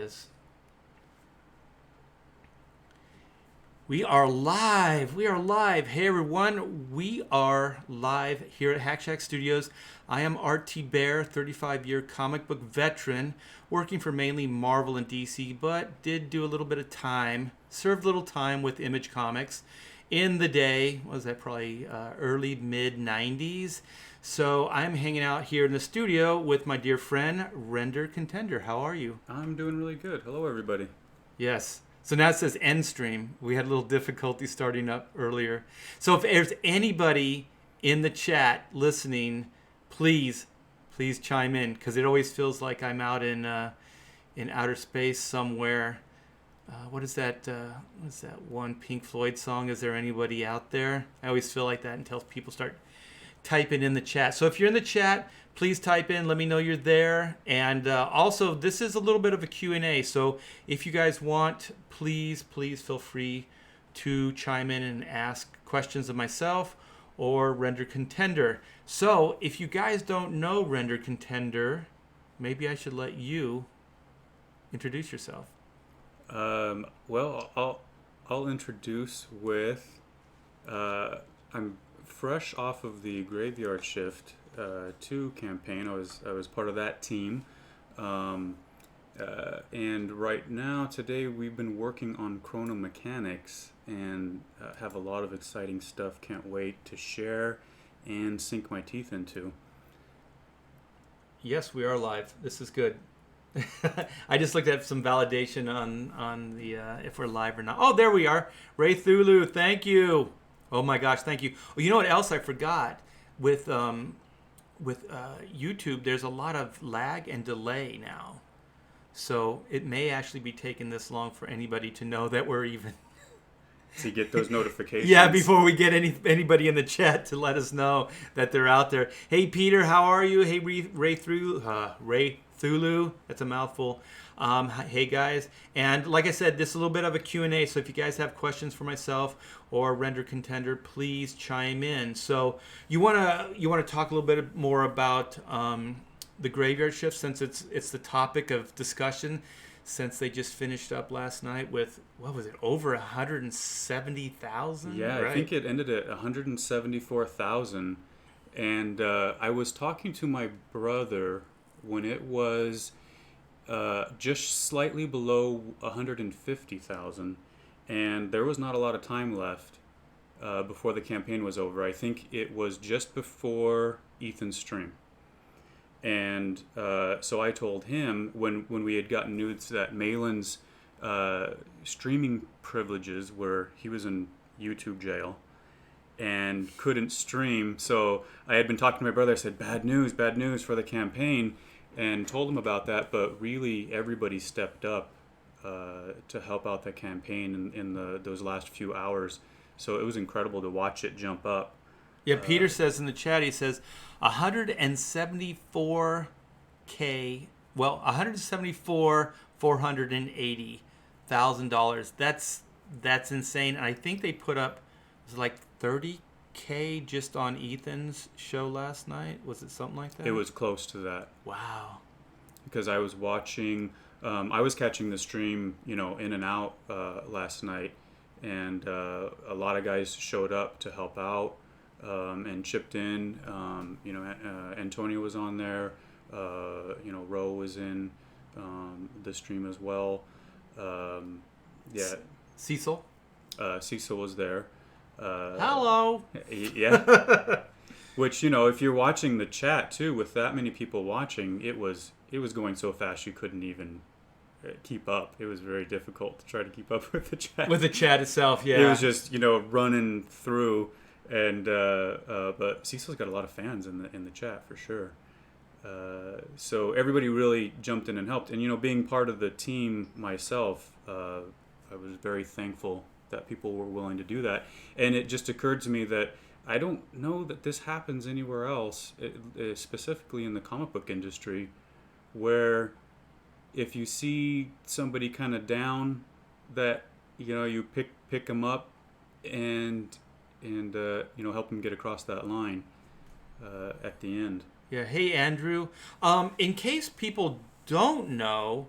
is. We are live. We are live. Hey everyone, we are live here at Hack Shack Studios. I am RT Bear, 35-year comic book veteran, working for mainly Marvel and DC, but did do a little bit of time, served a little time with Image Comics in the day, what was that, probably early, mid-90s. So I'm hanging out here in the studio with my dear friend, Render Contender. How are you? I'm doing really good. Hello, everybody. Yes. So now it says end stream. We had a little difficulty starting up earlier. So if there's anybody in the chat listening, please chime in, because it always feels like I'm out in outer space somewhere. What is that? What's that one Pink Floyd song? Is there anybody out there? I always feel like that until people start typing in the chat. So if you're in the chat, please type in. Let me know you're there. And also, this is a little bit of a Q&A. So if you guys want, please feel free to chime in and ask questions of myself or Render Contender. So if you guys don't know Render Contender, maybe I should let you introduce yourself. Well, I'll introduce with I'm fresh off of the Graveyard Shift 2 campaign. I was part of that team, and right now today we've been working on Chrono Mechanics and have a lot of exciting stuff. Can't wait to share and sink my teeth into. Yes, we are live. This is good. I just looked at some validation on the if we're live or not. Oh, there we are. Ray Thulu, thank you. Oh my gosh, thank you. Oh, you know what else I forgot? With YouTube, there's a lot of lag and delay now. So it may actually be taking this long for anybody to know that we're even... To get those notifications. Yeah, before we get anybody in the chat to let us know that they're out there. Hey, Peter, how are you? Hey, Ray Thulu, that's a mouthful. Hey guys, and like I said, this is a little bit of a Q&A, so if you guys have questions for myself or Render Contender, please chime in. So you wanna talk a little bit more about the Graveyard Shift, since it's the topic of discussion, since they just finished up last night with, what was it, over 170,000? Yeah, right? I think it ended at 174,000, and I was talking to my brother when it was just slightly below 150,000, and there was not a lot of time left before the campaign was over. I think it was just before Ethan's stream, and so I told him when we had gotten news that Malin's streaming privileges were, he was in YouTube jail and couldn't stream. So I had been talking to my brother. I said, bad news for the campaign, and told him about that. But really, everybody stepped up to help out the campaign in those last few hours. So it was incredible to watch it jump up. Yeah, Peter says in the chat, he says 174K, well, $174,480,000. That's insane. And I think they put up, it was like 30K just on Ethan's show last night. Was it something like that? It was close to that. Wow. Because I was watching, I was catching the stream, in and out last night, and a lot of guys showed up to help out and chipped in. Antonio was on there. Ro was in the stream as well. Cecil? Cecil was there. Hello. Yeah. Which, if you're watching the chat too, with that many people watching, it was going so fast you couldn't even keep up. It was very difficult to try to keep up with the chat. With the chat itself, yeah. It was just, running through, and but Cecil's got a lot of fans in the chat for sure. So everybody really jumped in and helped. And, being part of the team myself, I was very thankful that people were willing to do that. And it just occurred to me that I don't know that this happens anywhere else, specifically in the comic book industry, where if you see somebody kind of down, that you pick them up and help them get across that line at the end. Yeah. Hey, Andrew. In case people don't know,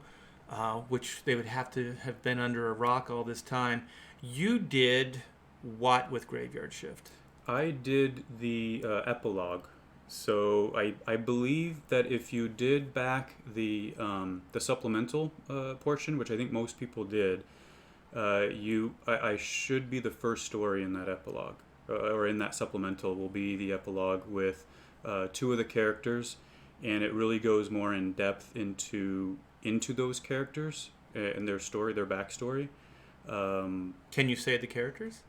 which they would have to have been under a rock all this time. You did what with Graveyard Shift? I did the epilogue. So I believe that if you did back the supplemental portion, which I think most people did, I should be the first story in that epilogue, or in that supplemental will be the epilogue with two of the characters, and it really goes more in depth into those characters and their story, their backstory. Can you say the characters?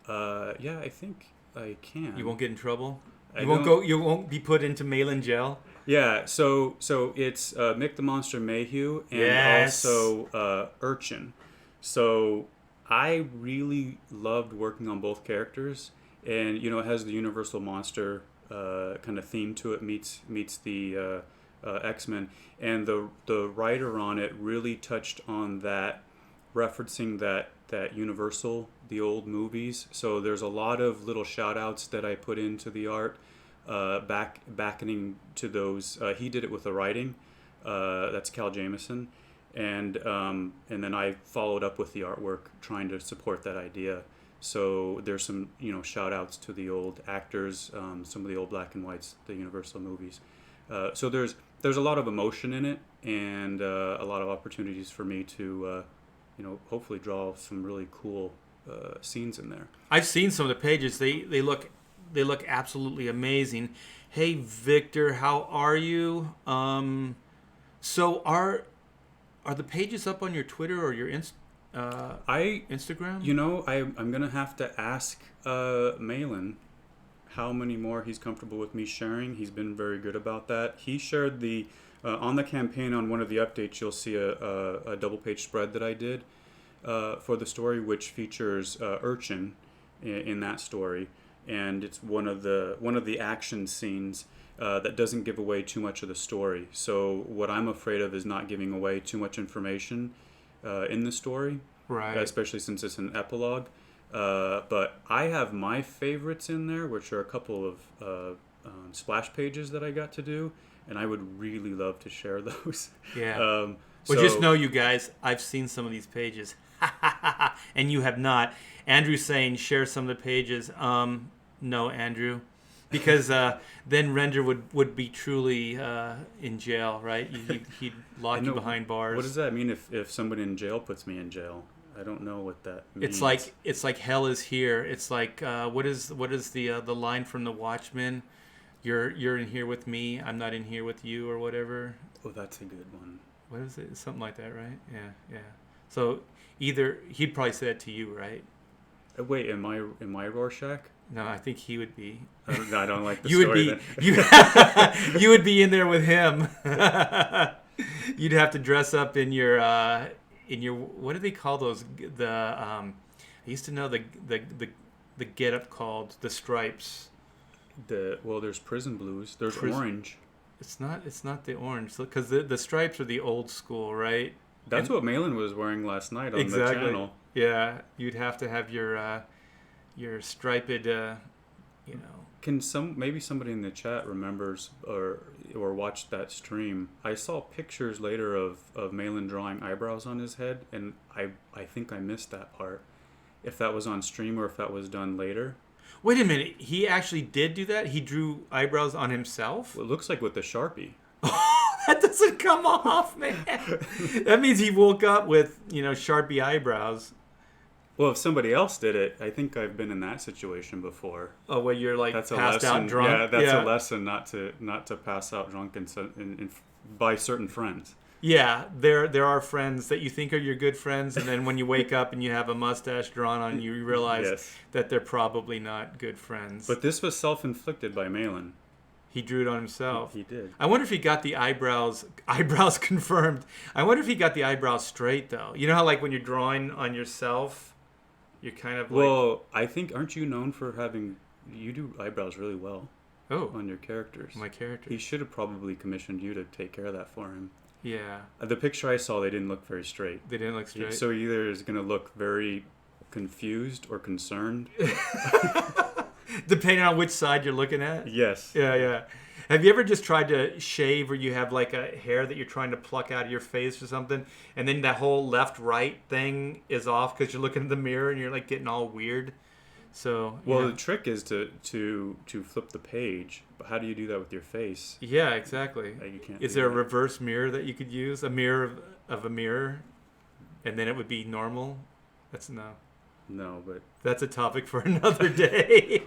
Yeah, I think I can. You won't get in trouble. I You won't don't- go. You won't be put into Malin jail. Yeah, so it's Mick the Monster Mayhew and Yes. also Urchin. So I really loved working on both characters, and it has the Universal Monster kind of theme to it, meets the X-Men, and the writer on it really touched on that, referencing that Universal, the old movies. So there's a lot of little shout outs that I put into the art, backing to those. He did it with the writing. That's Cal Jameson. And then I followed up with the artwork, trying to support that idea. So there's some shout outs to the old actors, some of the old black and whites, the Universal movies. So there's a lot of emotion in it, and a lot of opportunities for me to hopefully draw some really cool scenes in there. I've seen some of the pages. They look absolutely amazing. Hey Victor, how are you? So are the pages up on your Twitter or your Instagram? I'm gonna have to ask Malin how many more he's comfortable with me sharing. He's been very good about that. He shared the on the campaign, on one of the updates, you'll see a double page spread that I did for the story, which features Urchin in that story, and it's one of the action scenes that doesn't give away too much of the story. So what I'm afraid of is not giving away too much information in the story, right? Especially since it's an epilogue. But I have my favorites in there, which are a couple of splash pages that I got to do, and I would really love to share those. Yeah. So Just know, you guys, I've seen some of these pages, and you have not. Andrew's saying share some of the pages. No, Andrew, because then Render would be truly in jail, right? He'd lock you behind bars. What does that mean if somebody in jail puts me in jail? I don't know what that means. It's like hell is here. It's like what is the line from The Watchmen? You're in here with me. I'm not in here with you, or whatever. Oh, that's a good one. What is it? Something like that, right? Yeah. So either he'd probably say that to you, right? Wait, am I Rorschach? No, I think he would be. I don't like the you story. Would be, you would be in there with him. You'd have to dress up in your what do they call those? I used to know the get up called the stripes. There's prison blues. There's orange. It's not the orange, because the stripes are the old school, right? That's what Malin was wearing last night on the channel. Yeah, you'd have to have your striped, Can maybe somebody in the chat remembers or watched that stream? I saw pictures later of Malin drawing eyebrows on his head, and I think I missed that part. If that was on stream or if that was done later. Wait a minute, he actually did do that? He drew eyebrows on himself? Well, it looks like with the Sharpie. That doesn't come off, man. That means he woke up with, Sharpie eyebrows. Well, if somebody else did it, I think I've been in that situation before. Oh, where you're like that's passed out drunk? Yeah, that's a lesson not to pass out drunk by certain friends. Yeah, there are friends that you think are your good friends, and then when you wake up and you have a mustache drawn on you, you realize that they're probably not good friends. But this was self-inflicted by Malin. He drew it on himself. He did. I wonder if he got the eyebrows confirmed. I wonder if he got the eyebrows straight, though. You know how, like, when you're drawing on yourself, you're kind of like... Well, I think, aren't you known for you do eyebrows really well on your characters. My characters. He should have probably commissioned you to take care of that for him. Yeah. The picture I saw, they didn't look very straight. They didn't look straight? So either is going to look very confused or concerned. Depending on which side you're looking at? Yes. Yeah. Have you ever just tried to shave where you have like a hair that you're trying to pluck out of your face or something, and then that whole left-right thing is off because you're looking in the mirror and you're like getting all weird? So Well, the trick is to flip the page. But how do you do that with your face? yeah, exactly. You can't. Is do there a that. reverse mirror that you could use? A mirror of a mirror, and then it would be normal? That's no. No, but That's a topic for another day.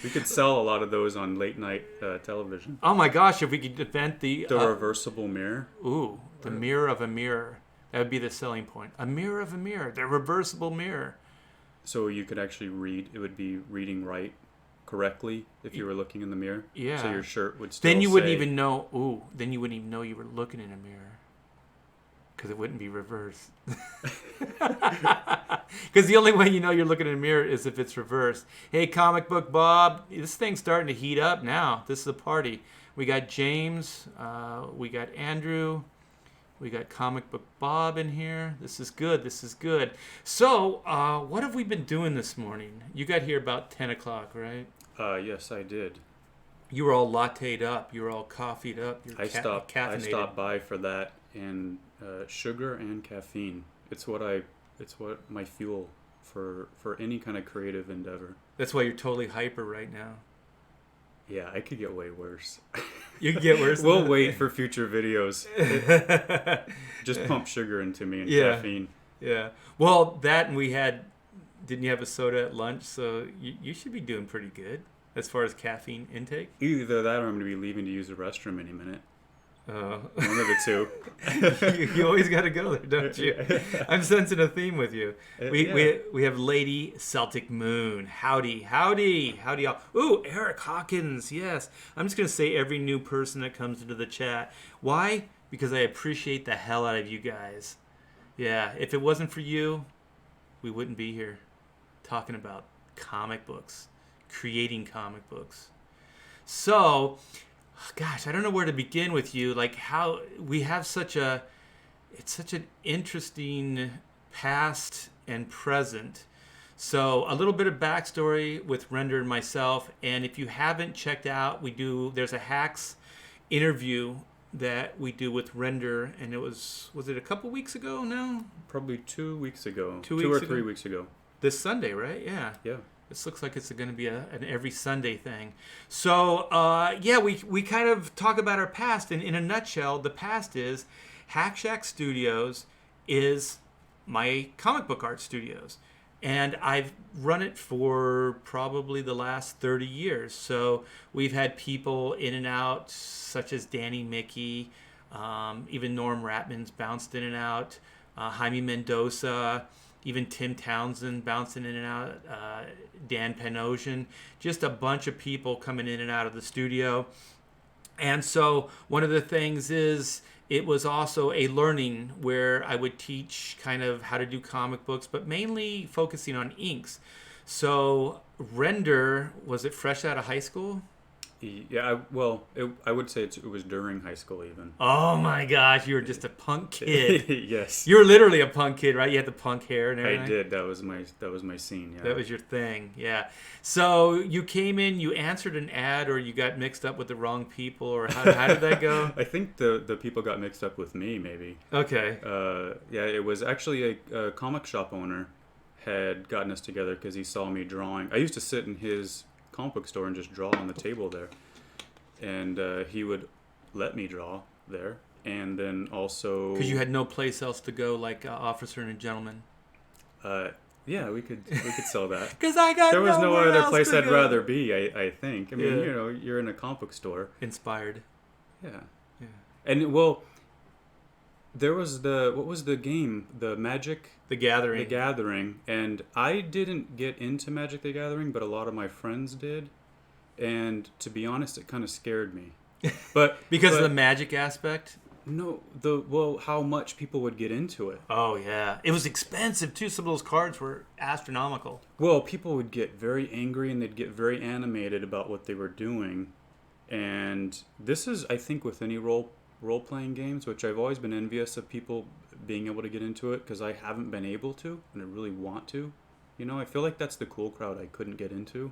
we could sell a lot of those on late night television. Oh my gosh, if we could invent the reversible mirror. the mirror of a mirror. That would be the selling point. A mirror of a mirror. The reversible mirror. So you could actually read. It would be reading right correctly if you were looking in the mirror. Yeah. So your shirt would still Then you wouldn't say- even know. Then you wouldn't even know you were looking in a mirror. Because it wouldn't be reversed. Because the only way you know you're looking in a mirror is if it's reversed. Hey, Comic Book Bob. This thing's starting to heat up now. This is a party. We got James. We got Andrew. We got Comic Book Bob in here. This is good. This is good. So, what have we been doing this morning? You got here about 10 o'clock, right? Yes, I did. You were all latte'd up. You were all coffee'd up. You were I stopped caffeinated. by for that and sugar and caffeine. It's what my fuel for any kind of creative endeavor. That's why you're totally hyper right now. Yeah, I could get way worse. You can get worse. We'll wait for future videos. Just pump sugar into me and caffeine. Yeah. Well, that and we had. Didn't you have a soda at lunch? So you should be doing pretty good as far as caffeine intake. Either that or I'm going to be leaving to use the restroom any minute. Oh. One of the two. you always got to go there, don't you? I'm sensing a theme with you. We have Lady Celtic Moon. Howdy y'all. Ooh, Eric Hawkins. Yes. I'm just gonna say every new person that comes into the chat. Why? Because I appreciate the hell out of you guys. Yeah. If it wasn't for you, we wouldn't be here talking about comic books, creating comic books. So. Gosh, I don't know where to begin with you. Like how we have it's such an interesting past and present. So a little bit of backstory with Render and myself. And if you haven't checked out, there's a Hacks interview that we do with Render. And was it a couple weeks ago now? Probably 2 weeks ago. 2 or 3 weeks ago. This Sunday, right? Yeah. Yeah. This looks like it's going to be an every Sunday thing. So, we kind of talk about our past. And in a nutshell, the past is Hack Shack Studios is my comic book art studios. And I've run it for probably the last 30 years. So we've had people in and out, such as Danny Mickey, even Norm Ratman's bounced in and out, Jaime Mendoza, even Tim Townsend bouncing in and out, Dan Panosian, just a bunch of people coming in and out of the studio. And so one of the things is it was also a learning where I would teach kind of how to do comic books, but mainly focusing on inks. So Render, was it fresh out of high school? Yeah, I would say it was during high school even. Oh my gosh, you were just a punk kid. Yes. You were literally a punk kid, right? You had the punk hair and everything. I did. That was my scene. Yeah. That was your thing, yeah. So you came in, you answered an ad, or you got mixed up with the wrong people, or how did that go? I think the people got mixed up with me, maybe. Okay. Yeah, it was actually a comic shop owner had gotten us together because he saw me drawing. I used to sit in his comic book store and just draw on the table there, and he would let me draw there, and then also because you had no place else to go, like Officer and a Gentleman. Yeah, we could sell that. Because I got there was no nowhere other else place to I'd go. rather be. I think. I mean, Yeah. you're in a comic book store. Inspired. Yeah. Yeah. And there was what was the game? The Magic The Gathering. The Gathering, and I didn't get into Magic the Gathering, but a lot of my friends did, and to be honest, it kind of scared me. But because of the magic aspect. No, how much people would get into it. Oh yeah, it was expensive too. Some of those cards were astronomical. Well, people would get very angry and they'd get very animated about what they were doing, and this is, I think, with any role-playing games, which I've always been envious of people being able to get into it, because I haven't been able to, and I really want to. I feel like that's the cool crowd I couldn't get into.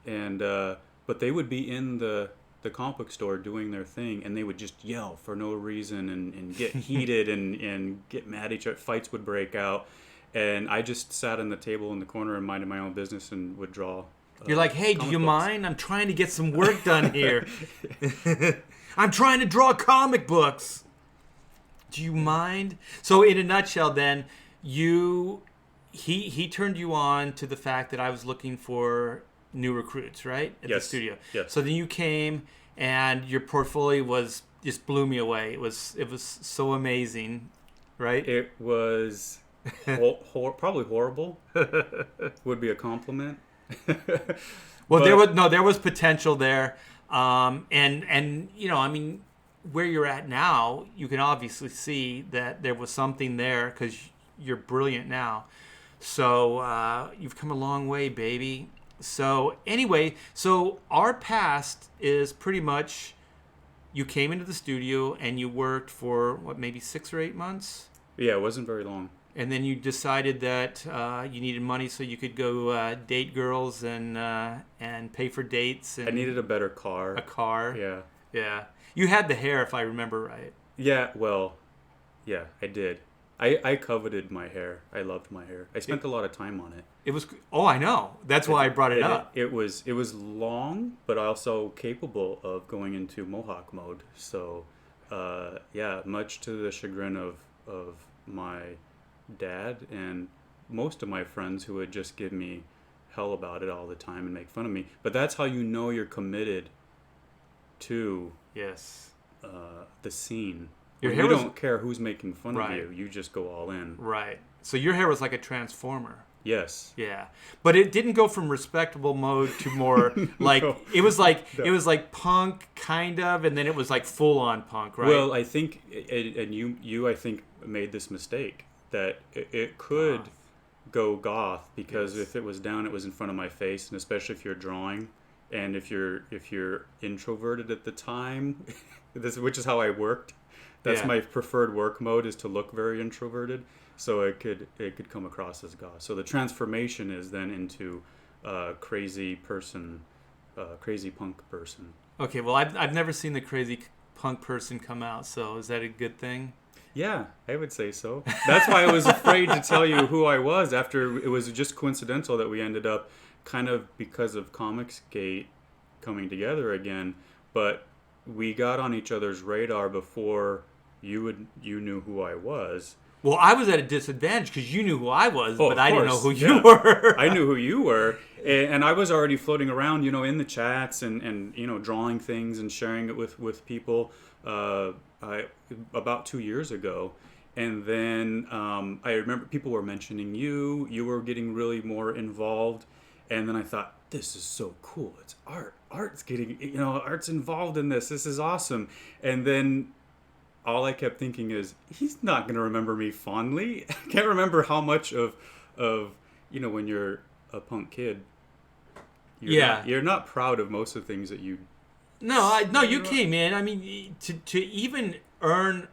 And but they would be in the the comic book store doing their thing, and they would just yell for no reason and get heated and get mad at each other. Fights would break out. And I just sat on the table in the corner and minded my own business and would draw. You're like, hey, do comic you books. mind? I'm trying to get some work done here. I'm trying to draw comic books. Do you mind? So in a nutshell, then, he turned you on to the fact that I was looking for new recruits, right? At the studio. Yes. So then you came, and your portfolio just blew me away. It was so amazing, right? It was probably horrible. Would be a compliment. Well, there was potential there, and you know, I mean, where you're at now, you can obviously see that there was something there because you're brilliant now. So you've come a long way, baby. So anyway, so our past is pretty much you came into the studio and you worked for what, maybe 6 or 8 months, Yeah, it wasn't very long. and then you decided that you needed money so you could go date girls and pay for dates. And I needed a better car. a car. Yeah. Yeah. You had the hair, if I remember right. Yeah, well, yeah, I did. I coveted my hair. I loved my hair. I spent a lot of time on it. It was. Oh, I know. That's why I brought it up. It was long, but also capable of going into mohawk mode. So, yeah, much to the chagrin of my dad and most of my friends who would just give me hell about it all the time and make fun of me. But that's how you know you're committed to Yes. the scene. Your When hair you was- don't care who's making fun Right. of you. You just go all in. Right. So your hair was like a transformer. Yes. Yeah, but it didn't go from respectable mode to more like No. it was like punk kind of, and then it was like full on punk, right? Well, I think, and you I think made this mistake that it could Goth. go goth because Yes. if it was down, it was in front of my face, and especially if you're drawing, and if you're introverted at the time, which is how I worked. That's Yeah. my preferred work mode, is to look very introverted, so it could come across as goth. So the transformation is then into crazy punk person. Okay, well, I've never seen the crazy punk person come out, so is that a good thing? Yeah, I would say so. That's why I was afraid to tell you who I was after it was just coincidental that we ended up kind of because of Comicsgate coming together again, but we got on each other's radar before you knew who I was. Well, I was at a disadvantage because you knew who I was, Oh, but of I didn't know course, who you yeah. were. I knew who you were, and I was already floating around, in the chats and drawing things and sharing it with people about 2 years ago. And then I remember people were mentioning you were getting really more involved, and then I thought, this is so cool. It's art. Art's getting, art's involved in this. This is awesome. And then all I kept thinking is, he's not going to remember me fondly. I can't remember how much of when you're a punk kid, you're not proud of most of the things that you. No, you came in. I mean, to even earn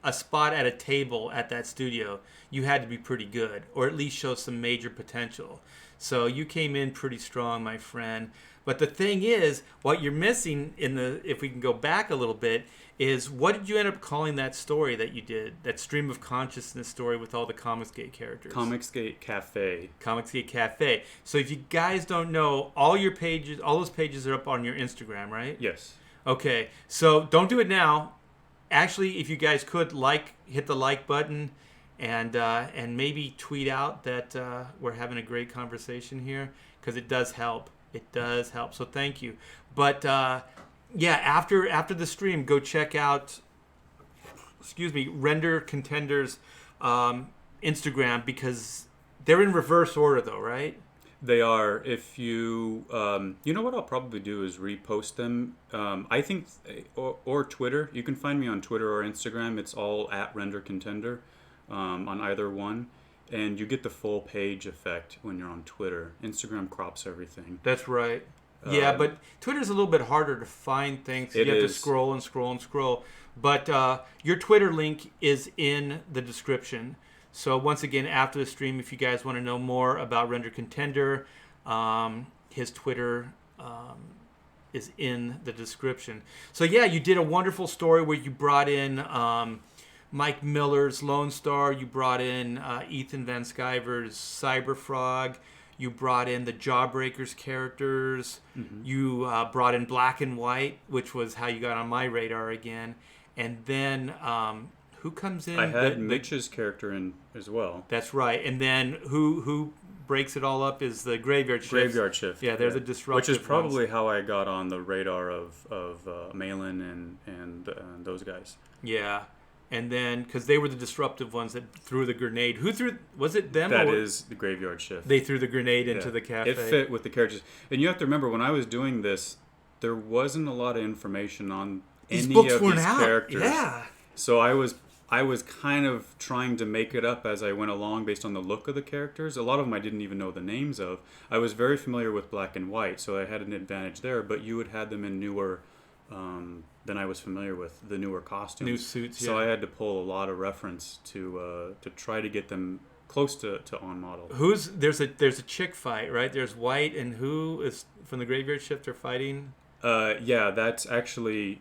a spot at a table at that studio, you had to be pretty good, or at least show some major potential. So you came in pretty strong, my friend. But the thing is, what you're missing if we can go back a little bit, is what did you end up calling that story that you did, that stream of consciousness story with all the Comicsgate characters? Comicsgate Cafe. Comicsgate Cafe. So if you guys don't know, all those pages are up on your Instagram, right? Yes. Okay, so don't do it now. Actually, if you guys could hit the like button, and maybe tweet out that we're having a great conversation here, because it does help. It does help. So thank you. But yeah, after the stream, go check out, Render Contender's Instagram, because they're in reverse order though, right? They are. If you, what I'll probably do is repost them. I think, or Twitter. You can find me on Twitter or Instagram. It's all at Render Contender on either one. And you get the full page effect when you're on Twitter. Instagram crops everything. That's right. Yeah, but Twitter's a little bit harder to find things. You have to scroll and scroll and scroll. But your Twitter link is in the description. So once again, after the stream, if you guys want to know more about Render Contender, his Twitter is in the description. So yeah, you did a wonderful story where you brought in Mike Miller's Lone Star. You brought in Ethan Van Sciver's Cyberfrog. You brought in the Jawbreakers characters. Mm-hmm. You brought in Black and White, which was how you got on my radar again. And then who comes in? I had Mitch's character in as well. That's right. And then who breaks it all up is the Graveyard Shift. Graveyard Shift. Yeah, they're the disruptive Which is probably ones. how I got on the radar of Malin and those guys. Yeah. And then, because they were the disruptive ones that threw the grenade. Who threw? Was it them? That or is the Graveyard Shift. They threw the grenade into the cafe. It fit with the characters. And you have to remember, when I was doing this, there wasn't a lot of information on These any books of weren't these out. characters. Yeah. So I was kind of trying to make it up as I went along based on the look of the characters. A lot of them I didn't even know the names of. I was very familiar with Black and White, so I had an advantage there. But you had them in newer than I was familiar with, the newer costumes. New suits, So yeah. I had to pull a lot of reference to try to get them close to on model. There's a chick fight, right? There's White, and who is from the Graveyard Shift? They're fighting Yeah, that's actually,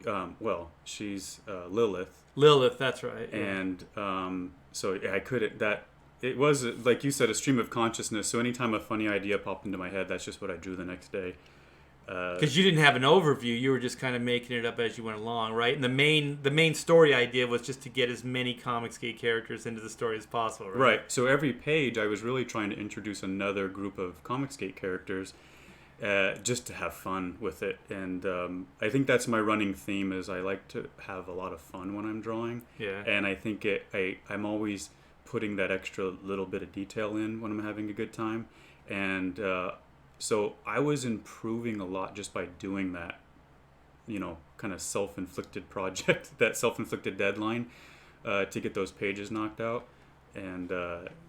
she's Lilith. Lilith. That's right. Yeah. And so I couldn't, it was, like you said, a stream of consciousness. So anytime a funny idea popped into my head, that's just what I drew the next day. Because you didn't have an overview, you were just kind of making it up as you went along, right? And the main story idea was just to get as many Comicsgate characters into the story as possible, right? Right. So every page, I was really trying to introduce another group of Comicsgate characters, just to have fun with it. And I think that's my running theme, is I like to have a lot of fun when I'm drawing. Yeah. And I think I'm always putting that extra little bit of detail in when I'm having a good time. And so I was improving a lot just by doing that, kind of self-inflicted project, that self-inflicted deadline to get those pages knocked out. And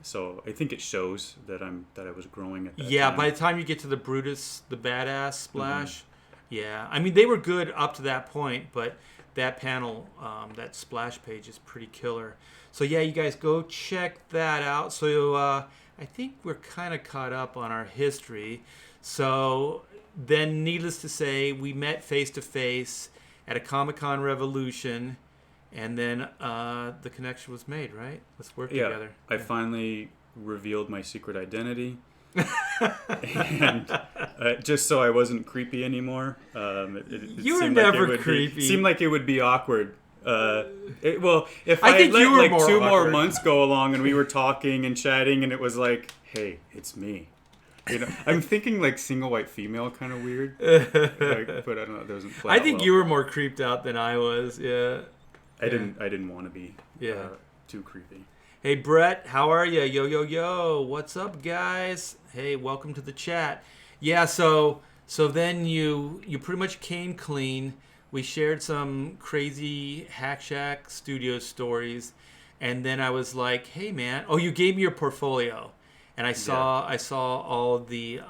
so I think it shows that I was growing at that time. By the time you get to the Brutus, the badass splash, yeah. I mean, they were good up to that point, but that panel, that splash page is pretty killer. So yeah, you guys go check that out. So I think we're kind of caught up on our history. So then, needless to say, we met face to face at a Comic-Con Revolution, and then the connection was made, right? Let's work together. I finally revealed my secret identity. And just so I wasn't creepy anymore. You were never creepy. Seemed like it would be awkward. If I I think let you were like more 2 more awkward. months go along and we were talking and chatting and it was like, hey, it's me. I'm thinking like single white female, kind of weird. But I don't know. It doesn't play I out think well. you were more creeped out than I was. Yeah. I didn't want to be. Yeah. Too creepy. Hey Brett, how are you? Yo, what's up, guys? Hey, welcome to the chat. Yeah, so then you pretty much came clean. We shared some crazy Hack Shack Studios stories, and then I was like, hey man, you gave me your portfolio, and I saw all the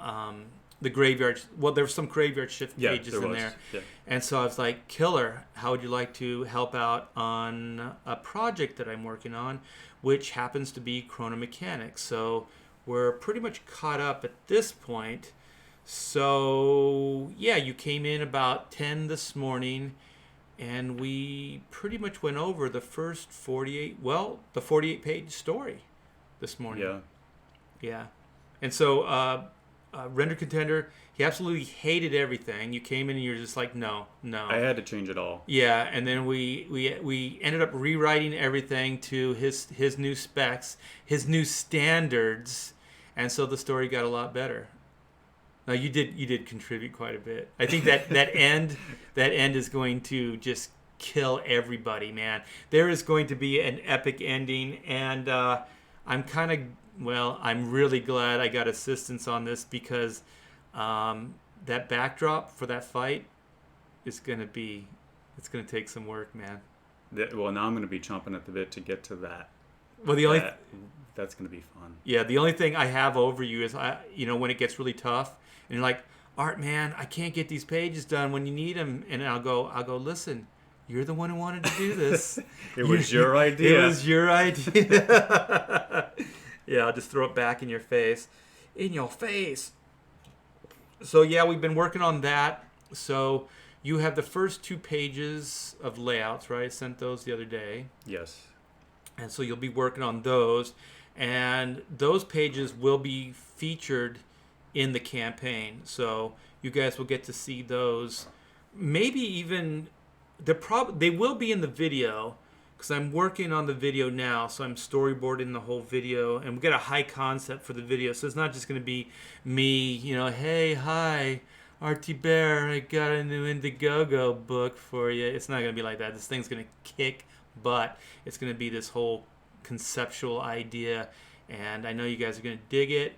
graveyard. Well, there were some Graveyard Shift pages in there. Yeah. And so I was like, killer, how would you like to help out on a project that I'm working on, which happens to be Chrono Mechanics. So we're pretty much caught up at this point. So, yeah, you came in about 10 this morning, and we pretty much went over the first 48-page story this morning. Yeah. Yeah. And so Render Contender, he absolutely hated everything. You came in and you're just like, no. I had to change it all. Yeah, and then we ended up rewriting everything to his new specs, his new standards, and so the story got a lot better. Now you did contribute quite a bit. I think that end is going to just kill everybody, man. There is going to be an epic ending, and I'm really glad I got assistance on this, because that backdrop for that fight is going to take some work, man. Well, now I'm going to be chomping at the bit to get to that. Well, that's going to be fun. Yeah, the only thing I have over you is when it gets really tough and you're like, Art, man, I can't get these pages done when you need them, and I'll go, listen, you're the one who wanted to do this. It was your idea. It was your idea. Yeah, I'll just throw it back in your face. In your face. So yeah, we've been working on that. So you have the first 2 pages of layouts, right? I sent those the other day. Yes. And so you'll be working on those. And those pages will be featured in the campaign. So you guys will get to see those. Maybe even they will be in the video because I'm working on the video now. So I'm storyboarding the whole video, and we got a high concept for the video. So it's not just going to be me, hey, hi, Artie Bear, I got a new Indiegogo book for you. It's not going to be like that. This thing's going to kick butt. It's going to be this whole conceptual idea, and I know you guys are going to dig it.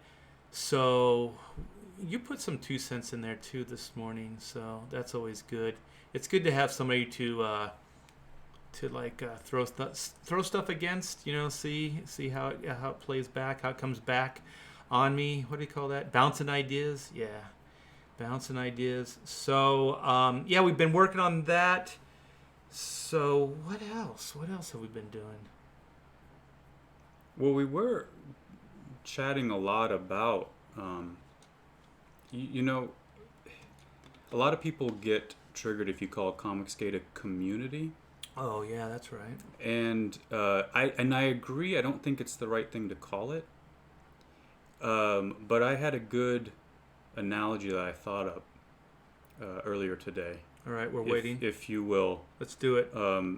So you put some 2 cents in there too this morning, so that's always good. It's good to have somebody to throw stuff against. See how it plays back, how it comes back on me. What do you call that? Bouncing ideas, yeah, bouncing ideas. So yeah, we've been working on that. So what else? What else have we been doing? Well, we were chatting a lot about, a lot of people get triggered if you call Comicsgate a community. Oh yeah, that's right. And I agree. I don't think it's the right thing to call it. But I had a good analogy that I thought of earlier today. All right, we're waiting. If you will. Let's do it.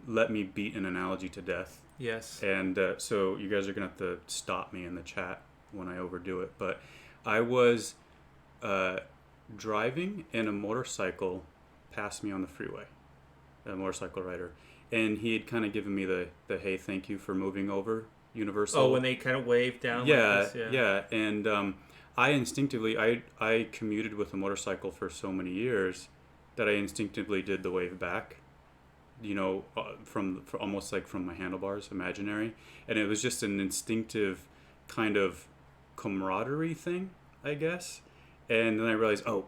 Let me beat an analogy to death. Yes. And so you guys are going to have to stop me in the chat when I overdo it. But I was driving and a motorcycle passed me on the freeway, a motorcycle rider. And he had kind of given me the hey, thank you for moving over, Universal. Oh, when they kind of waved down yeah, like this? Yeah. And I instinctively, I commuted with a motorcycle for so many years that I instinctively did the wave back. From almost like from my handlebars, imaginary, and it was just an instinctive kind of camaraderie thing, I guess. And then I realized, oh,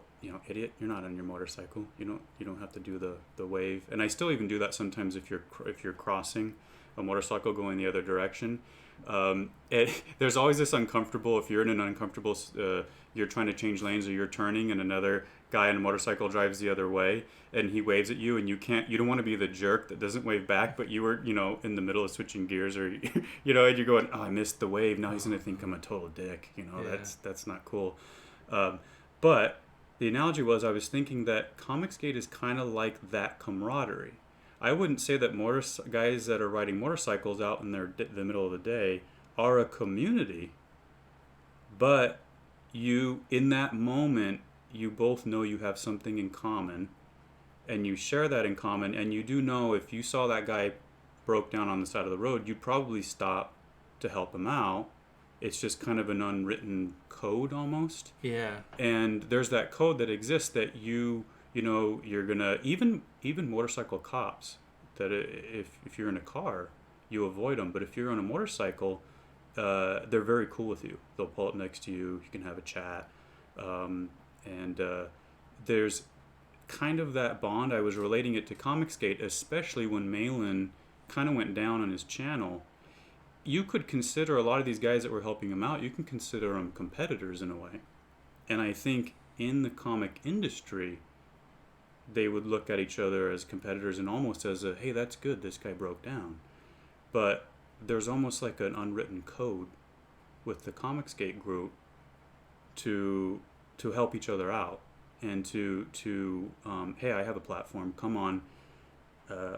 idiot, you're not on your motorcycle. You don't have to do the wave. And I still even do that sometimes if you're crossing a motorcycle going the other direction. There's always this uncomfortable, if you're in an uncomfortable, you're trying to change lanes or you're turning and another guy on a motorcycle drives the other way and he waves at you and you don't want to be the jerk that doesn't wave back, but you were, in the middle of switching gears or, and you're going, oh, I missed the wave. Now he's going to think I'm a total dick. Yeah. That's not cool. But the analogy was I was thinking that Comicsgate is kind of like that camaraderie. I wouldn't say that guys that are riding motorcycles out in the middle of the day are a community, but in that moment, you both know you have something in common, and you share that in common, and you do know if you saw that guy broke down on the side of the road, you'd probably stop to help him out. It's just kind of an unwritten code almost. Yeah. And there's that code that exists that you're gonna even motorcycle cops that if you're in a car you avoid them, but if you're on a motorcycle they're very cool with you. They'll pull up next to you, you can have a chat, and there's kind of that bond. I was relating it to Comicsgate, especially when Malin kind of went down on his channel. You could consider a lot of these guys that were helping him out, you can consider them competitors in a way. And I think in the comic industry they would look at each other as competitors and almost as hey, that's good, this guy broke down. But there's almost like an unwritten code with the Comicsgate group to help each other out and to hey, I have a platform, come on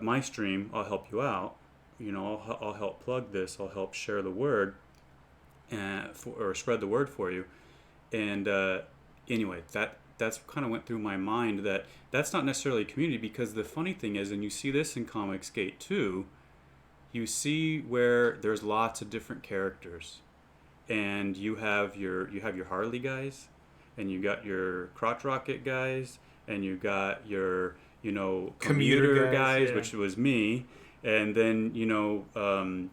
my stream, I'll help you out. I'll help plug this, I'll help share the word or spread the word for you. And anyway, that's kind of went through my mind that's not necessarily a community, because the funny thing is, and you see this in Comicsgate too, you see where there's lots of different characters, and you have your Harley guys, and you got your crotch rocket guys, and you got your commuter guys, yeah. Which was me, and then you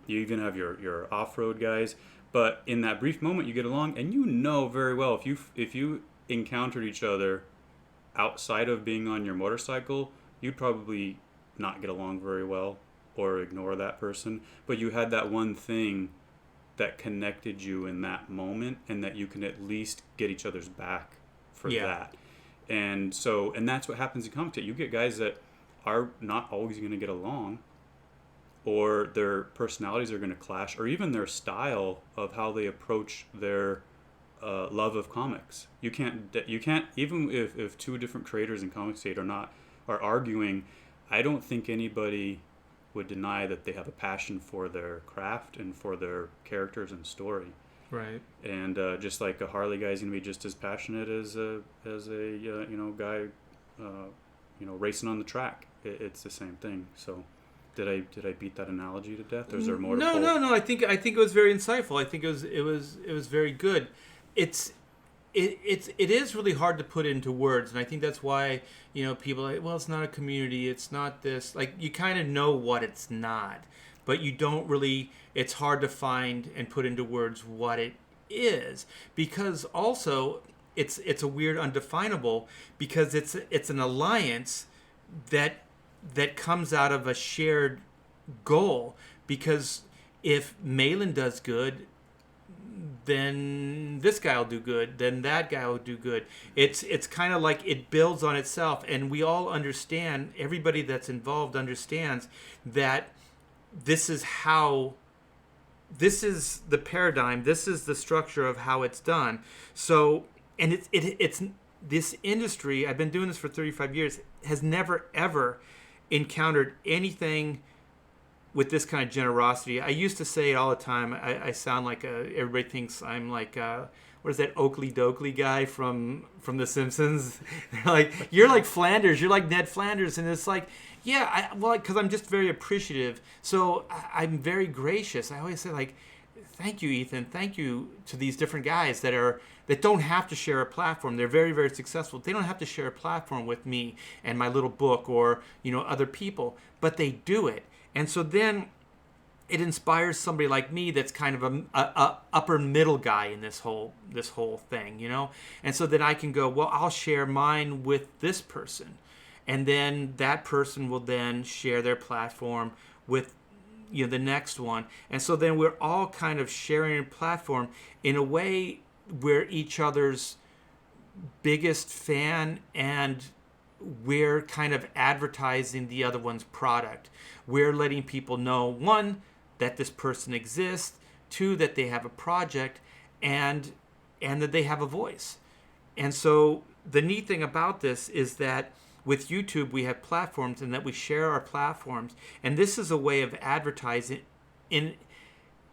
even have your off-road guys. But in that brief moment you get along, and very well if you encountered each other outside of being on your motorcycle, you'd probably not get along very well or ignore that person, but you had that one thing that connected you in that moment, and that you can at least get each other's back for that. And that's what happens in comic. You get guys that are not always going to get along, or their personalities are going to clash, or even their style of how they approach their love of comics. You can't even if two different creators in comic state are arguing. I don't think anybody would deny that they have a passion for their craft and for their characters and story. Right. And just like a Harley guy is going to be just as passionate as a guy racing on the track. It's the same thing. So did I beat that analogy to death, or is there more? No. I think it was very insightful. I think it was very good. It is really hard to put into words, and I think that's why people are like, well, it's not a community, it's not this. Like, you kind of know what it's not, but you don't really. It's hard to find and put into words what it is, because also it's a weird undefinable, because it's an alliance that comes out of a shared goal. Because if Malin does good, then this guy will do good, then that guy will do good. It's kind of like it builds on itself, and we all understand, everybody that's involved understands that this is the paradigm, this is the structure of how it's done. So, and it's this industry, I've been doing this for 35 years, has never ever encountered anything with this kind of generosity. I used to say it all the time. I sound like everybody thinks I'm like what is that Oakley Dokley guy from The Simpsons? They're like, you're like Flanders, you're like Ned Flanders, and it's like, yeah, because I'm just very appreciative. So I'm very gracious. I always say, like, thank you, Ethan. Thank you to these different guys that don't have to share a platform. They're very, very successful. They don't have to share a platform with me and my little book or other people, but they do it. And so then it inspires somebody like me that's kind of a upper middle guy in this whole thing, And so then I can go, well, I'll share mine with this person. And then that person will then share their platform with the next one. And so then we're all kind of sharing a platform in a way we're each other's biggest fan, and we're kind of advertising the other one's product. We're letting people know, one, that this person exists, two, that they have a project, and that they have a voice. And so the neat thing about this is that with YouTube, we have platforms, and that we share our platforms. And this is a way of advertising.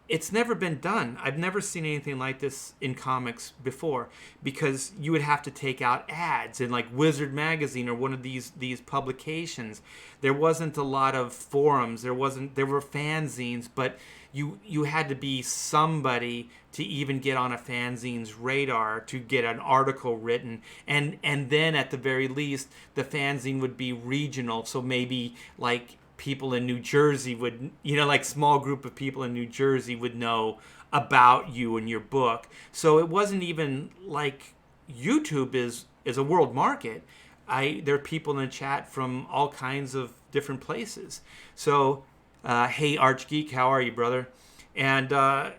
It's never been done. I've never seen anything like this in comics before, because you would have to take out ads in like Wizard Magazine or one of these publications. There wasn't a lot of forums. There were fanzines, but you had to be somebody to even get on a fanzine's radar to get an article written, and then at the very least the fanzine would be regional, so maybe like people in New Jersey would, like small group of people in New Jersey would know about you and your book. So it wasn't even like YouTube is a world market. There are people in the chat from all kinds of different places. So, hey Archgeek, how are you, brother? And and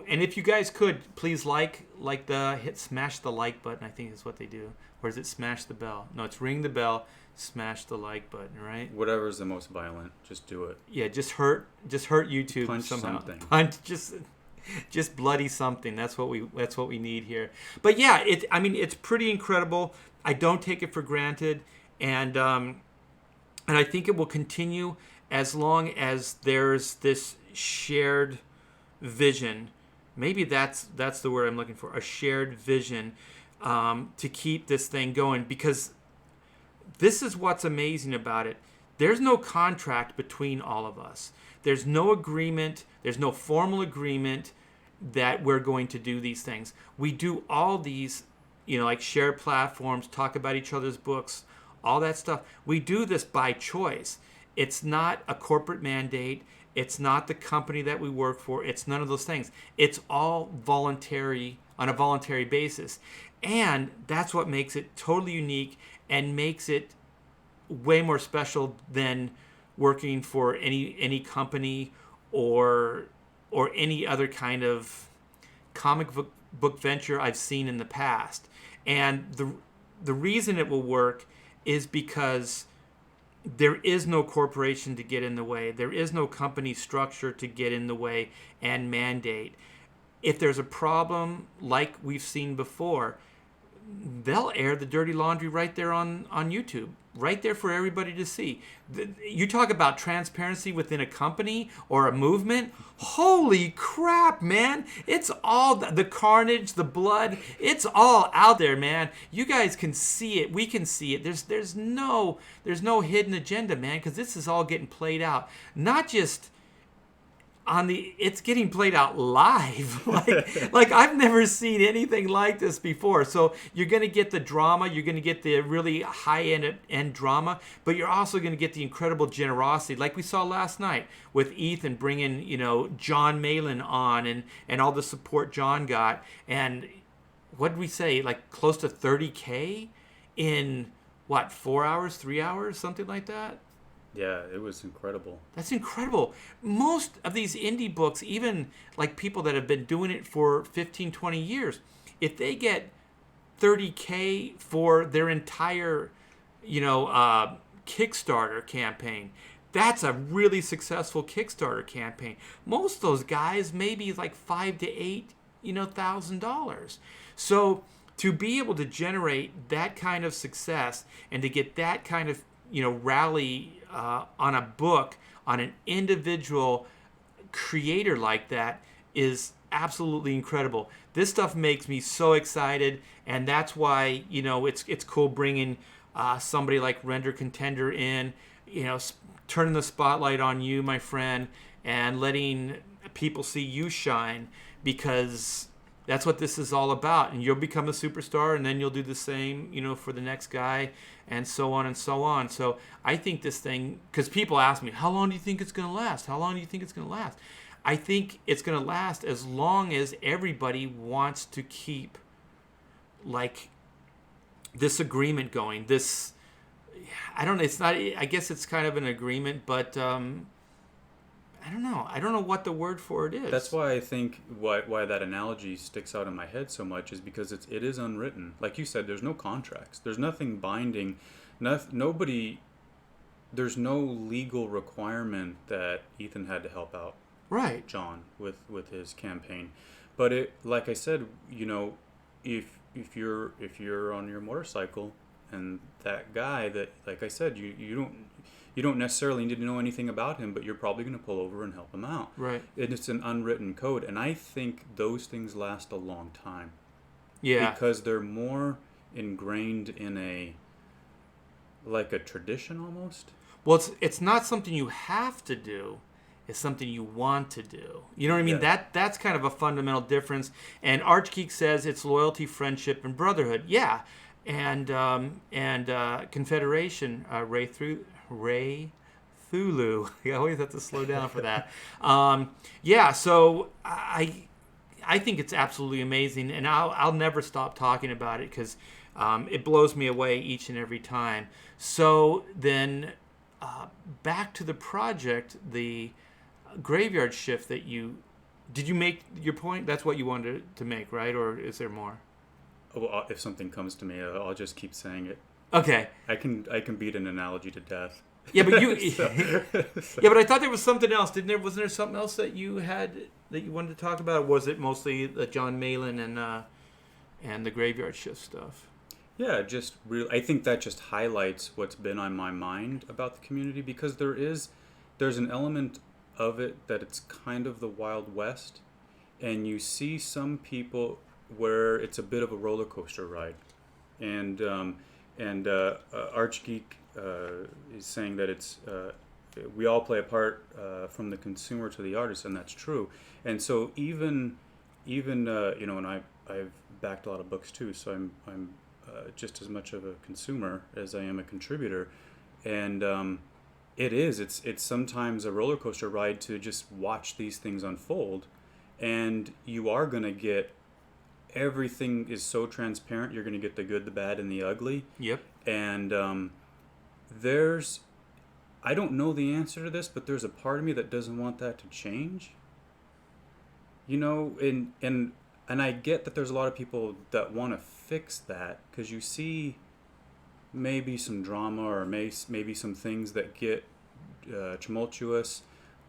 if you guys could please smash the like button. I think is what they do. Or is it smash the bell? No, it's ring the bell, smash the like button, right? Whatever's the most violent, just do it. Yeah, just hurt YouTube Punch somehow. Something. Punch just bloody something. That's what we need here. But yeah, it's pretty incredible. I don't take it for granted, and I think it will continue as long as there's this shared vision. Maybe that's the word I'm looking for, a shared vision, to keep this thing going, because this is what's amazing about it. There's no contract between all of us. There's no agreement. There's no formal agreement that we're going to do these things. We do all these, like share platforms, talk about each other's books, all that stuff. We do this by choice. It's not a corporate mandate. It's not the company that we work for. It's none of those things. It's all voluntary, on a voluntary basis. And that's what makes it totally unique and makes it way more special than working for any company or any other kind of comic book venture I've seen in the past. And the reason it will work is because there is no corporation to get in the way. There is no company structure to get in the way and mandate. If there's a problem like we've seen before, they'll air the dirty laundry right there on YouTube, right there for everybody to see. You talk about transparency within a company or a movement. Holy crap, man. It's all the carnage, the blood. It's all out there, man. You guys can see it. We can see it. There's no hidden agenda, man, because this is all getting played out. Not just it's getting played out live. like I've never seen anything like this before. So you're going to get the drama, you're going to get the really high end drama, but you're also going to get the incredible generosity, like we saw last night with Ethan bringing John Malin on and all the support John got. And what did we say, like close to 30K in what, 4 hours, 3 hours, something like that? Yeah, it was incredible. That's incredible. Most of these indie books, even like people that have been doing it for 15, 20 years, if they get 30K for their entire, Kickstarter campaign, that's a really successful Kickstarter campaign. Most of those guys maybe like $5,000 to $8,000. So to be able to generate that kind of success and to get that kind of rally on a book, on an individual creator like that is absolutely incredible. This stuff makes me so excited, and that's why it's cool bringing somebody like Render Contender in, turning the spotlight on you, my friend, and letting people see you shine, because that's what this is all about. And you'll become a superstar, and then you'll do the same, for the next guy, and so on and so on. So I think this thing, because people ask me, how long do you think it's going to last? How long do you think it's going to last? I think it's going to last as long as everybody wants to keep, like, this agreement going. This, I don't know, it's not, I guess it's kind of an agreement, but I don't know. I don't know what the word for it is. That's why I think why that analogy sticks out in my head so much is because it is unwritten. Like you said, there's no contracts. There's nothing binding. Nobody. There's no legal requirement that Ethan had to help out John with his campaign. But it, like I said, if you're on your motorcycle and that guy that, like I said, you don't necessarily need to know anything about him, but you're probably going to pull over and help him out. Right. And it's an unwritten code. And I think those things last a long time. Yeah. Because they're more ingrained in a tradition almost. Well, it's not something you have to do. It's something you want to do. You know what I mean? Yeah. That's kind of a fundamental difference. And Archgeek says it's loyalty, friendship, and brotherhood. Yeah. And Confederation, Ray Thulu. I always have to slow down for that. So I think it's absolutely amazing, and I'll never stop talking about it because it blows me away each and every time. So then back to the project, the graveyard shift that did you make your point? That's what you wanted to make, right? Or is there more? Well, if something comes to me, I'll just keep saying it. Okay. I can beat an analogy to death. Yeah, but yeah, but I thought there was something else. Wasn't there something else that you had that you wanted to talk about? Or was it mostly the John Malin and the graveyard shift stuff? Yeah, I think that just highlights what's been on my mind about the community, because there's an element of it that it's kind of the Wild West, and you see some people where it's a bit of a roller coaster ride, and Archgeek is saying that it's we all play a part from the consumer to the artist, and that's true. And so even and I've backed a lot of books too, so I'm just as much of a consumer as I am a contributor, and it's sometimes a roller coaster ride to just watch these things unfold, and you are gonna get. Everything is so transparent. You're going to get the good, the bad, and the ugly. Yep. And I don't know the answer to this, but there's a part of me that doesn't want that to change. And I get that there's a lot of people that want to fix that, because you see maybe some drama, or maybe some things that get tumultuous,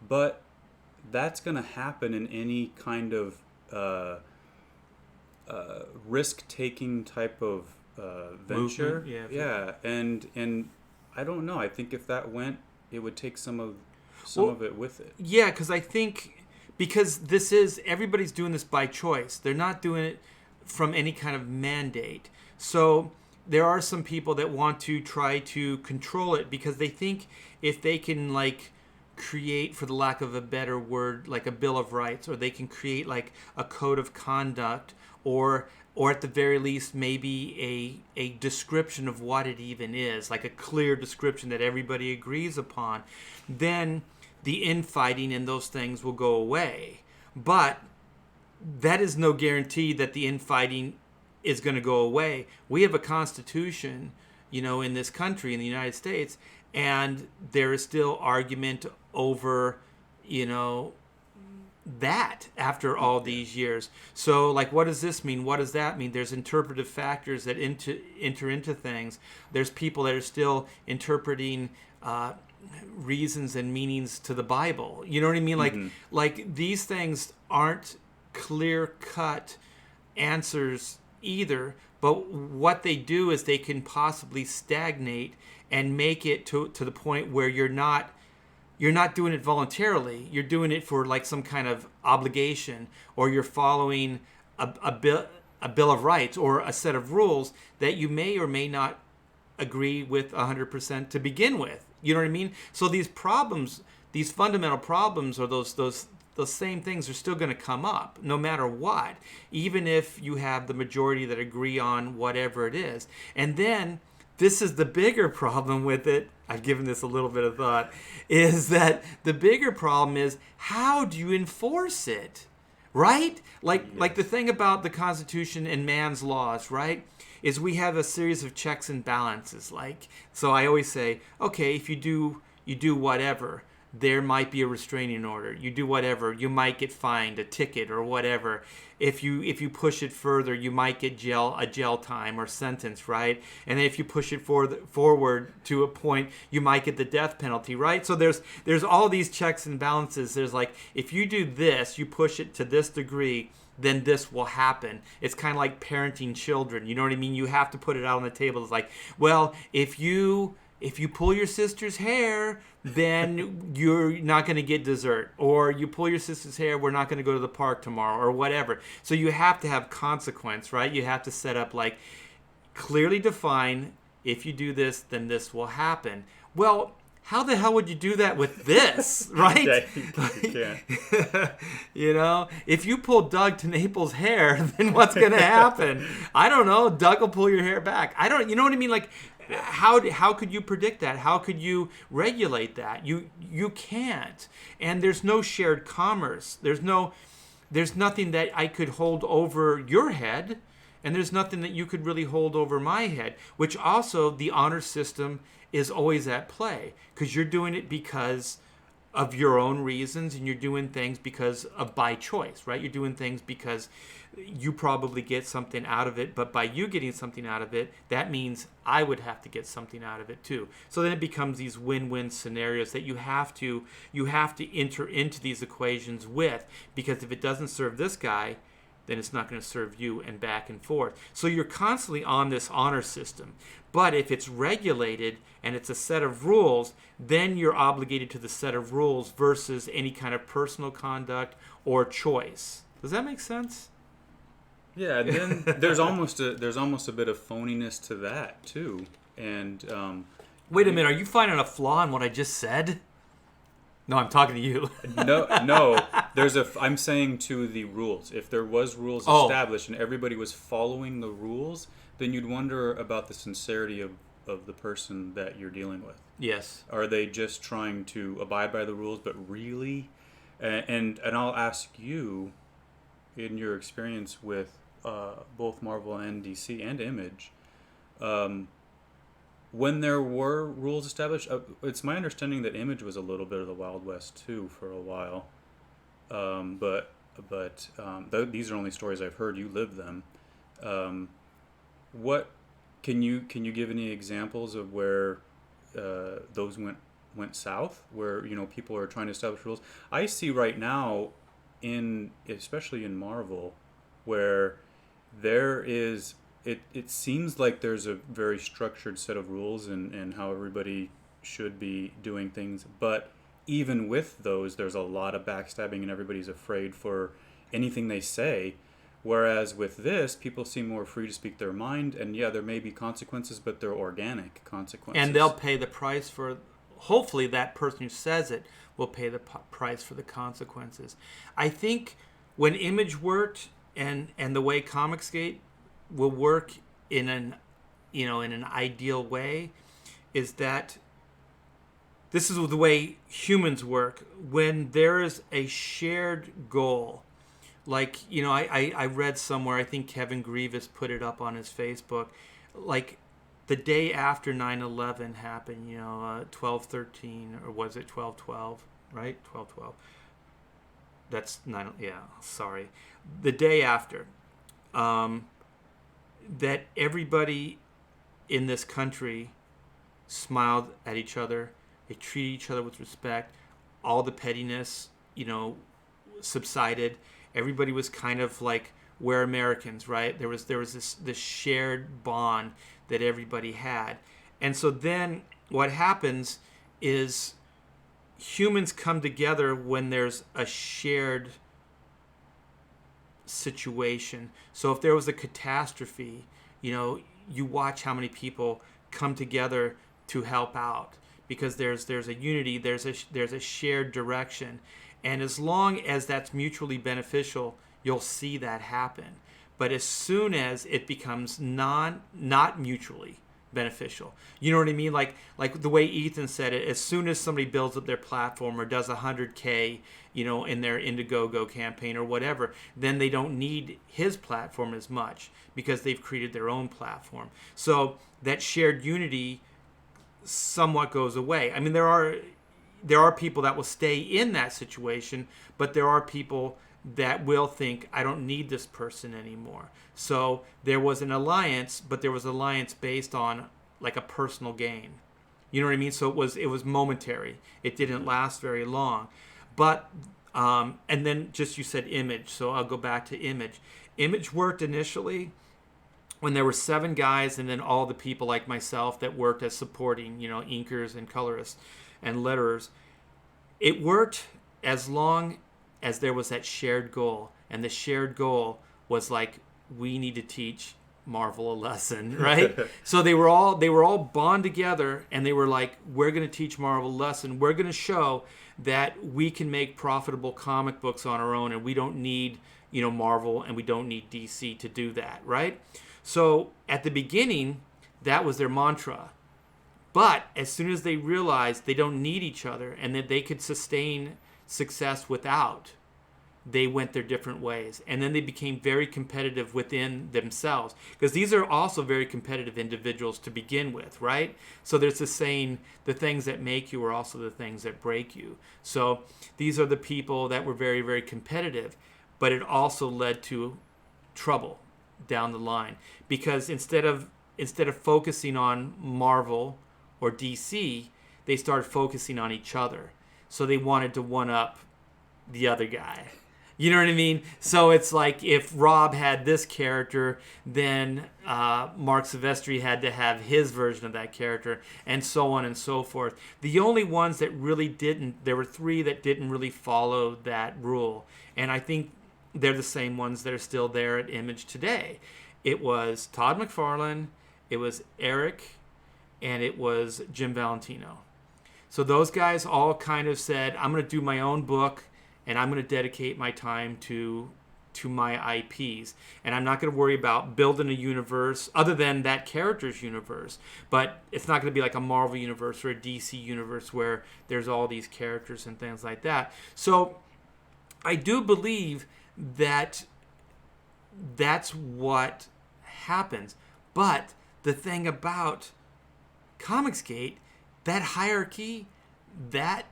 but that's going to happen in any kind of risk-taking type of venture. Movement, yeah. Yeah, and I don't know. I think if that went, it would take some of Well, it with it. yeah, because I think because this is everybody's doing this by choice. They're not doing it from any kind of mandate. So there are some people that want to try to control it because they think if they can like create, for the lack of a better word, like a bill of rights, or they can create like a code of conduct, or at the very least maybe a description of what it even is, like a clear description that everybody agrees upon, then the infighting and those things will go away. But that is no guarantee that the infighting is going to go away. We have a constitution, in this country, in the United States, and there is still argument over, that after all these years. So, like, what does this mean? What does that mean? There's interpretive factors that enter into things. There's people that are still interpreting reasons and meanings to the Bible. You know what I mean? Like these things aren't clear cut answers either. But what they do is they can possibly stagnate and make it to the point where you're not doing it voluntarily. You're doing it for like some kind of obligation, or you're following a bill of rights or a set of rules that you may or may not agree with 100% to begin with. You know what I mean? So these problems, these fundamental problems, or those same things are still going to come up no matter what, even if you have the majority that agree on whatever it is. And then this is the bigger problem with it. I've given this a little bit of thought, is that the bigger problem is how do you enforce it, right? Like the thing about the Constitution and man's laws, right, is we have a series of checks and balances. Like, so I always say, okay, if you do whatever, there might be a restraining order. You do whatever, you might get fined, a ticket or whatever. If you push it further, you might get a jail time or sentence, right? And then if you push it forward to a point, you might get the death penalty, right? So there's all these checks and balances. There's like, if you do this, you push it to this degree, then this will happen. It's kind of like parenting children. You know what I mean? You have to put it out on the table. It's like, well, if you pull your sister's hair, then you're not going to get dessert. Or you pull your sister's hair, we're not going to go to the park tomorrow, or whatever. So you have to have consequence, right? You have to set up, like, clearly define, if you do this, then this will happen. Well, how the hell would you do that with this, right? Yeah. If you pull Doug to Naples' hair, then what's going to happen? I don't know. Doug will pull your hair back. You know what I mean? Like, how could you predict that? How could you regulate that? You can't. And there's no shared commerce. There's nothing that I could hold over your head, and there's nothing that you could really hold over my head, which also the honor system is always at play, because you're doing it because of your own reasons, and you're doing things because of by choice, right? You're doing things because you probably get something out of it, but by you getting something out of it, that means I would have to get something out of it too. So then it becomes these win-win scenarios that you have to enter into these equations with, because if it doesn't serve this guy, then it's not going to serve you, and back and forth. So you're constantly on this honor system. But if it's regulated and it's a set of rules, then you're obligated to the set of rules versus any kind of personal conduct or choice. Does that make sense? Yeah, then there's almost a bit of phoniness to that too. And wait a minute, are you finding a flaw in what I just said? No, I'm talking to you. No. I'm saying to the rules. If there was rules established and everybody was following the rules, then you'd wonder about the sincerity of the person that you're dealing with. Yes. Are they just trying to abide by the rules, but really? And I'll ask you, in your experience with both Marvel and DC and Image, when there were rules established, it's my understanding that Image was a little bit of the Wild West too for a while. But these are only stories I've heard. You lived them. What Can you give any examples of where those went south, where people are trying to establish rules? I see right now, especially in Marvel, where there is it seems like there's a very structured set of rules and how everybody should be doing things, but even with those, there's a lot of backstabbing and everybody's afraid for anything they say. Whereas with this, people seem more free to speak their mind, and yeah, there may be consequences, but they're organic consequences. And they'll pay the price for, hopefully that person who says it will pay the price for the consequences. I think when Image worked and the way Comicsgate will work in an ideal way is that this is the way humans work. When there is a shared goal, like, I read somewhere, I think Kevin Grievous put it up on his Facebook, like the day after 9/11 happened, 12/13, or was it 12/12, right? 12/12. That's 9, yeah, sorry. The day after, that everybody in this country smiled at each other. They treated each other with respect. All the pettiness, subsided. Everybody was kind of like, we're Americans, right? There was this shared bond that everybody had. And so then what happens is humans come together when there's a shared situation. So if there was a catastrophe, you watch how many people come together to help out, because there's a unity, there's a shared direction. And as long as that's mutually beneficial, you'll see that happen. But as soon as it becomes not mutually beneficial, you know what I mean? Like the way Ethan said it, as soon as somebody builds up their platform or does 100K, in their Indiegogo campaign or whatever, then they don't need his platform as much because they've created their own platform. So that shared unity somewhat goes away. I mean, there are people that will stay in that situation, but there are people that will think, I don't need this person anymore. So there was an alliance, but there was an alliance based on like a personal gain. You know what I mean? So it was momentary. It didn't last very long. But and then just, you said Image, so I'll go back to Image. Image worked initially when there were 7 guys, and then all the people like myself that worked as supporting, inkers and colorists and letterers. It worked as long as there was that shared goal, and the shared goal was like, we need to teach Marvel a lesson, right? So they were all bond together, and they were like, we're going to teach Marvel a lesson. We're going to show that we can make profitable comic books on our own, and we don't need, Marvel, and we don't need DC to do that, right? So at the beginning, that was their mantra. But as soon as they realized they don't need each other and that they could sustain success without, they went their different ways. And then they became very competitive within themselves, because these are also very competitive individuals to begin with, right? So there's the saying, the things that make you are also the things that break you. So these are the people that were very, very competitive, but it also led to trouble down the line, because instead of focusing on Marvel or DC, they started focusing on each other. So they wanted to one up the other guy. You know what I mean? So it's like, if Rob had this character, then Mark Silvestri had to have his version of that character, and so on and so forth. The only ones that really didn't, there were 3 that didn't really follow that rule. And I think they're the same ones that are still there at Image today. It was Todd McFarlane, it was Eric, and it was Jim Valentino. So those guys all kind of said, I'm going to do my own book, and I'm going to dedicate my time to my IPs. And I'm not going to worry about building a universe other than that character's universe. But it's not going to be like a Marvel universe or a DC universe where there's all these characters and things like that. So I do believe that that's what happens. But the thing about Comicsgate, that hierarchy, that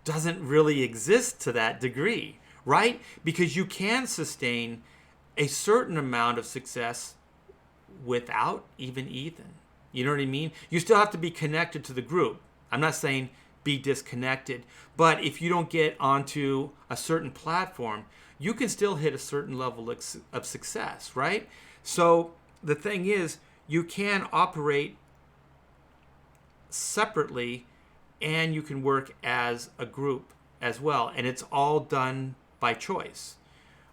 doesn't really exist to that degree, right? Because you can sustain a certain amount of success without even Ethan. You know what I mean? You still have to be connected to the group. I'm not saying be disconnected, but if you don't get onto a certain platform, you can still hit a certain level of success, right? So the thing is, you can operate separately and you can work as a group as well. And it's all done by choice.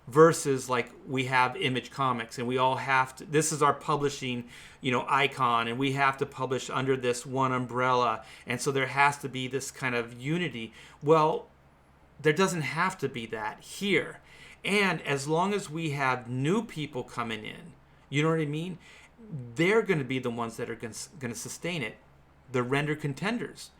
Versus like we have Image Comics and we all have to, this is our publishing, icon, and we have to publish under this one umbrella. And so there has to be this kind of unity. Well, there doesn't have to be that here. And as long as we have new people coming in, you know what I mean? They're going to be the ones that are going to sustain it. The Render Contenders.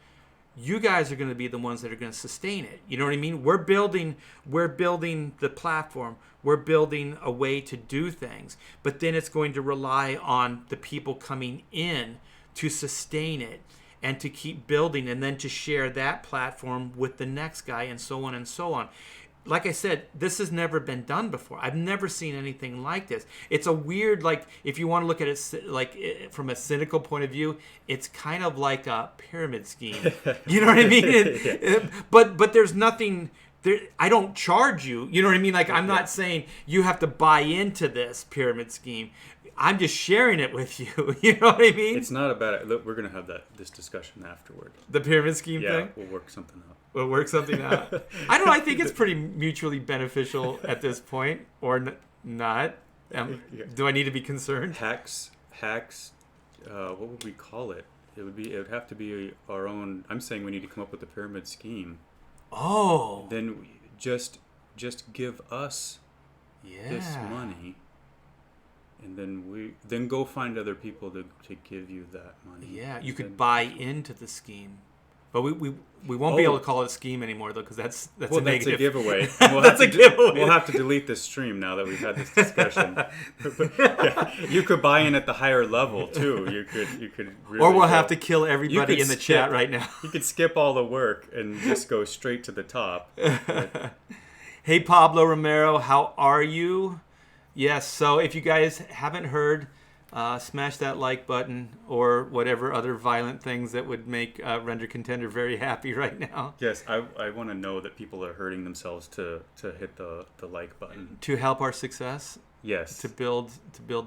You guys are going to be the ones that are going to sustain it. You know what I mean? We're building the platform. We're building a way to do things. But then it's going to rely on the people coming in to sustain it and to keep building and then to share that platform with the next guy and so on and so on. Like I said, this has never been done before. I've never seen anything like this. It's a weird, like, if you want to look at it like from a cynical point of view, it's kind of like a pyramid scheme. You know what I mean? But there's nothing there. I don't charge you. You know what I mean? Like, I'm not saying you have to buy into this pyramid scheme. I'm just sharing it with you. You know what I mean? It's not about it. Look, we're going to have this discussion afterward. The pyramid scheme thing? Yeah, we'll work something out. We'll work something out. I don't know. I think it's pretty mutually beneficial at this point, or not. Do I need to be concerned? Hacks. What would we call it? It would have to be our own. I'm saying we need to come up with a pyramid scheme. Oh. Then just give us this money, and then go find other people to give you that money. Yeah, you could buy into the scheme. But we won't be able to call it a scheme anymore, though, because that's a negative. That's a giveaway. That's a giveaway. We'll have to delete this stream now that we've had this discussion. You could buy in at the higher level too. You could. Really or we'll have to kill everybody in the chat right now. You could skip all the work and just go straight to the top. Hey Pablo Romero, how are you? Yes. So if you guys haven't heard, smash that like button or whatever other violent things that would make Render Contender very happy right now. Yes, I want to know that people are hurting themselves to hit the like button. To help our success? Yes. To build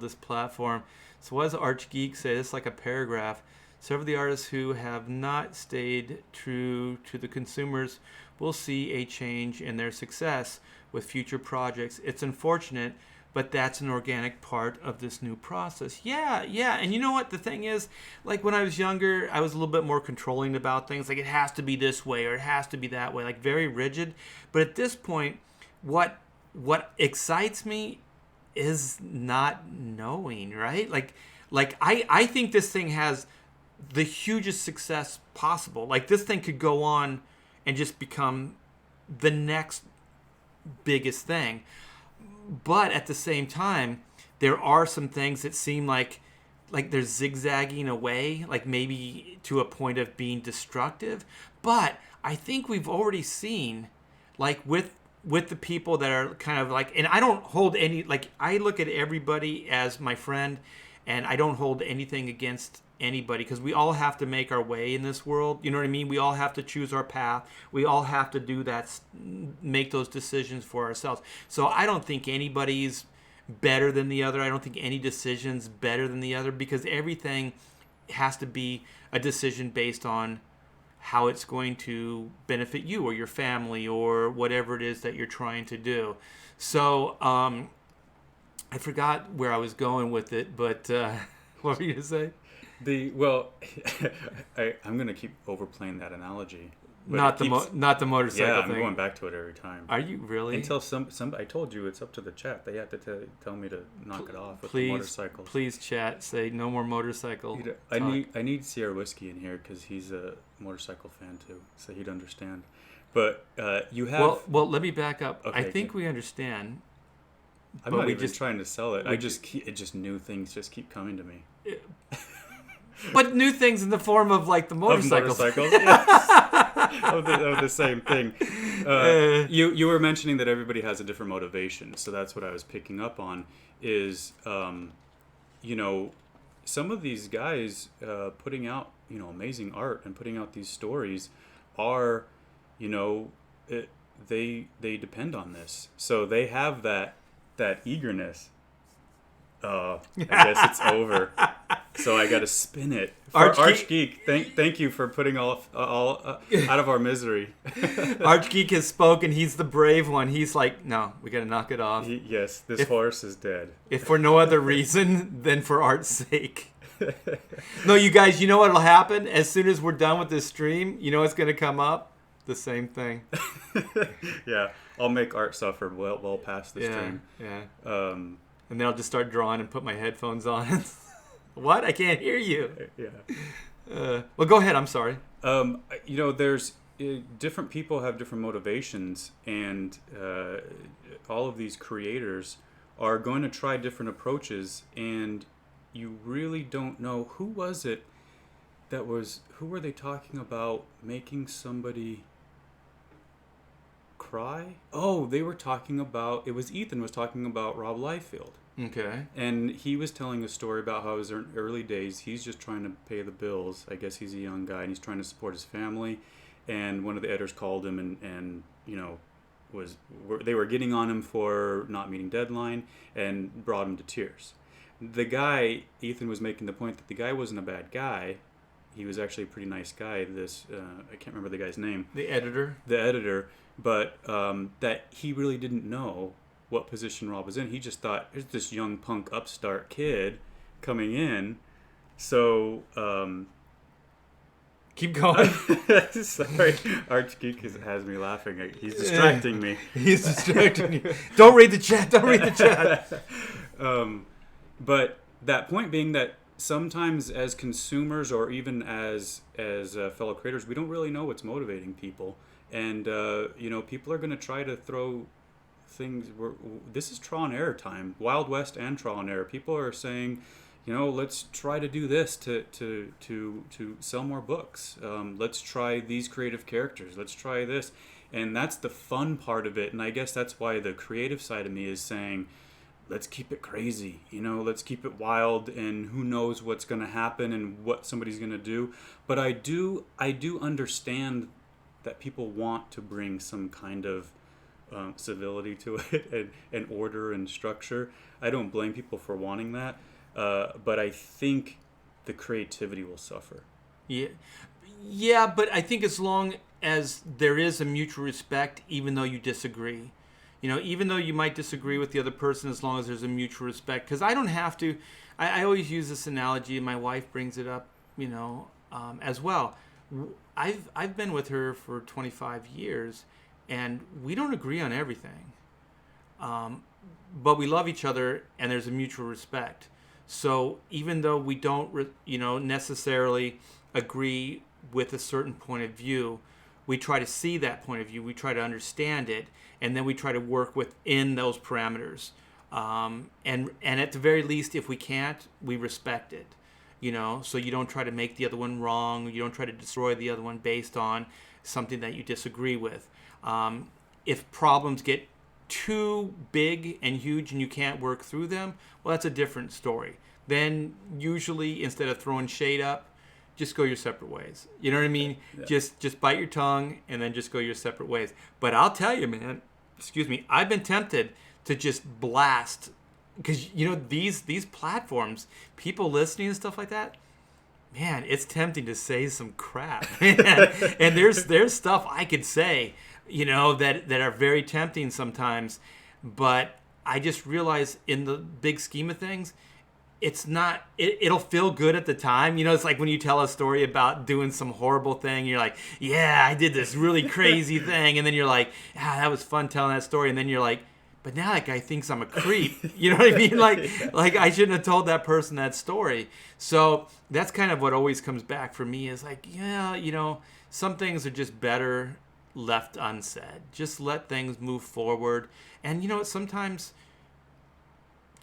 this platform. So what does ArchGeek say? It's like a paragraph. Several of the artists who have not stayed true to the consumers will see a change in their success with future projects. It's unfortunate, but that's an organic part of this new process. Yeah. And you know what? The thing is, like when I was younger, I was a little bit more controlling about things. Like it has to be this way or it has to be that way. Like very rigid. But at this point, what excites me is not knowing, right? Like I think this thing has the hugest success possible. Like this thing could go on and just become the next biggest thing. But at the same time, there are some things that seem like they're zigzagging away, like maybe to a point of being destructive. But I think we've already seen, like with the people that are kind of like, and I don't hold any, like I look at everybody as my friend, and I don't hold anything against anybody because we all have to make our way in this world. You know what I mean? We all have to choose our path. We all have to do that, make those decisions for ourselves. So I don't think anybody's better than the other. I don't think any decision's better than the other because everything has to be a decision based on how it's going to benefit you or your family or whatever it is that you're trying to do. So I forgot where I was going with it, but what were you going to say? I'm going to keep overplaying that analogy. Not the motorcycle thing. Yeah, I'm going back to it every time. Are you really? Until some I told you it's up to the chat. They have to tell me to knock it off with the motorcycles. Please, chat, say no more motorcycle. I need Sierra Whiskey in here because he's a motorcycle fan too, so he'd understand. But you have. Well, let me back up. Okay, I think we understand. I'm not even trying to sell it. New things just keep coming to me. But new things in the form of like the motorcycles. Of motorcycles, yes. of the same thing. You were mentioning that everybody has a different motivation, so that's what I was picking up on. Is you know, some of these guys putting out, you know, amazing art and putting out these stories are, you know, they depend on this, so they have that eagerness. I guess it's over. So I got to spin it. For Archgeek, thank you for putting all out of our misery. Archgeek has spoken. He's the brave one. He's like, no, we got to knock it off. Yes, this horse is dead. If for no other reason than for art's sake. No, you guys, you know what'll happen? As soon as we're done with this stream, you know what's going to come up? The same thing. Yeah, I'll make art suffer well past the stream. Yeah. And then I'll just start drawing and put my headphones on. What? I can't hear you. Yeah. Well, go ahead. I'm sorry. You know, there's different people have different motivations, and all of these creators are going to try different approaches, and you really don't know who was it that was. Who were they talking about making somebody cry? Oh, they were talking about. It was Ethan was talking about Rob Liefeld. Okay. And he was telling a story about how his early days, he's just trying to pay the bills. I guess he's a young guy and he's trying to support his family. And one of the editors called him and you know, they were getting on him for not meeting deadline and brought him to tears. The guy, Ethan was making the point that the guy wasn't a bad guy. He was actually a pretty nice guy. I can't remember the guy's name. The editor. The editor. But that he really didn't know what position Rob was in. He just thought, here's this young punk upstart kid coming in. So, keep going. Sorry, Archgeek has me laughing. He's distracting me. He's distracting you. Don't read the chat. Don't read the chat. But that point being that sometimes as consumers or even as fellow creators, we don't really know what's motivating people. And, you know, people are going to try to throw things. This is trial and error time, Wild West and trial and error. People are saying, you know, let's try to do this to sell more books. Let's try these creative characters. Let's try this. And that's the fun part of it. And I guess that's why the creative side of me is saying, let's keep it crazy, you know, let's keep it wild, and who knows what's going to happen and what somebody's going to do. But I do understand that people want to bring some kind of civility to it and order and structure. I don't blame people for wanting that, but I think the creativity will suffer. Yeah, but I think as long as there is a mutual respect, even though you disagree, you know, even though you might disagree with the other person, as long as there's a mutual respect, because I don't have to. I always use this analogy, and my wife brings it up, you know, as well. I've been with her for 25 years, and we don't agree on everything, but we love each other, and there's a mutual respect. So even though we don't, you know, necessarily agree with a certain point of view, we try to see that point of view, we try to understand it, and then we try to work within those parameters. And at the very least, if we can't, we respect it. You know, so you don't try to make the other one wrong. You don't try to destroy the other one based on something that you disagree with. If problems get too big and huge and you can't work through them, well, that's a different story. Then usually, instead of throwing shade up, just go your separate ways. You know what I mean? Yeah. Just bite your tongue and then just go your separate ways. But I'll tell you, man, I've been tempted to just blast. Because, you know, these platforms, people listening and stuff like that, man, it's tempting to say some crap. And there's stuff I could say, you know, that are very tempting sometimes. But I just realize in the big scheme of things, it's not, it'll feel good at the time. You know, it's like when you tell a story about doing some horrible thing, you're like, yeah, I did this really crazy thing. And then you're like, that was fun telling that story. And then you're like, but now that guy thinks I'm a creep. You know what I mean? Like I shouldn't have told that person that story. So that's kind of what always comes back for me is like, yeah, you know, some things are just better left unsaid. Just let things move forward. And, you know, sometimes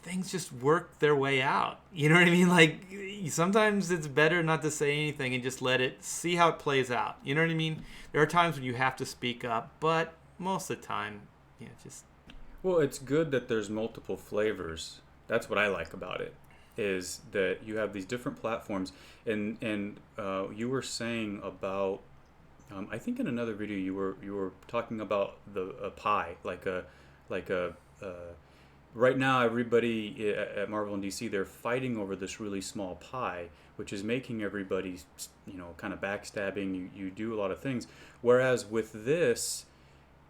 things just work their way out. You know what I mean? Like sometimes it's better not to say anything and just let it see how it plays out. You know what I mean? There are times when you have to speak up, but most of the time, just... Well, it's good that there's multiple flavors. That's what I like about it. is that you have these different platforms, and you were saying about, I think in another video you were talking about a pie, like a right now everybody at Marvel and DC, they're fighting over this really small pie, which is making everybody, kind of backstabbing. You do a lot of things, whereas with this,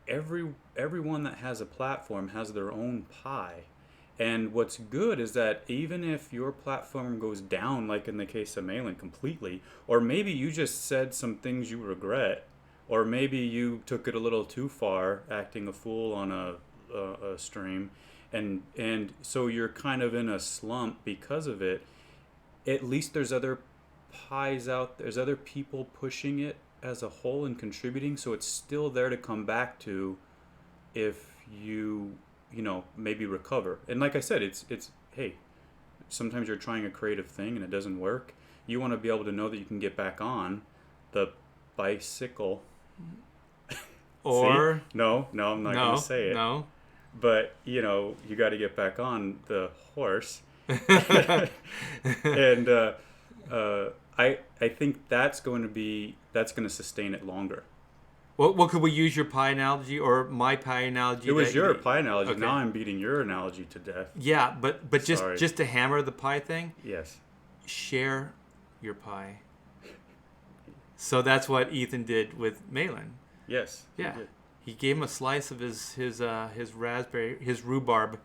everyone that has a platform has their own pie. And what's good is that even if your platform goes down, like in the case of Malin, completely, or maybe you just said some things you regret, or maybe you took it a little too far, acting a fool on a stream, and so you're kind of in a slump because of it. At least there's other pies out. There's other people pushing it as a whole and contributing, so it's still there to come back to if you maybe recover. And like I said, it's hey, sometimes you're trying a creative thing and it doesn't work. You want to be able to know that you can get back on the bicycle. Or no, I'm not going to say it. No. But you got to get back on the horse. And I think that's going to sustain it longer. Well, could we use your pie analogy or my pie analogy? It was your pie analogy. Okay. Now I'm beating your analogy to death. Yeah, but just to hammer the pie thing. Yes. Share your pie. So that's what Ethan did with Malin. Yes. Yeah. He gave him a slice of his rhubarb.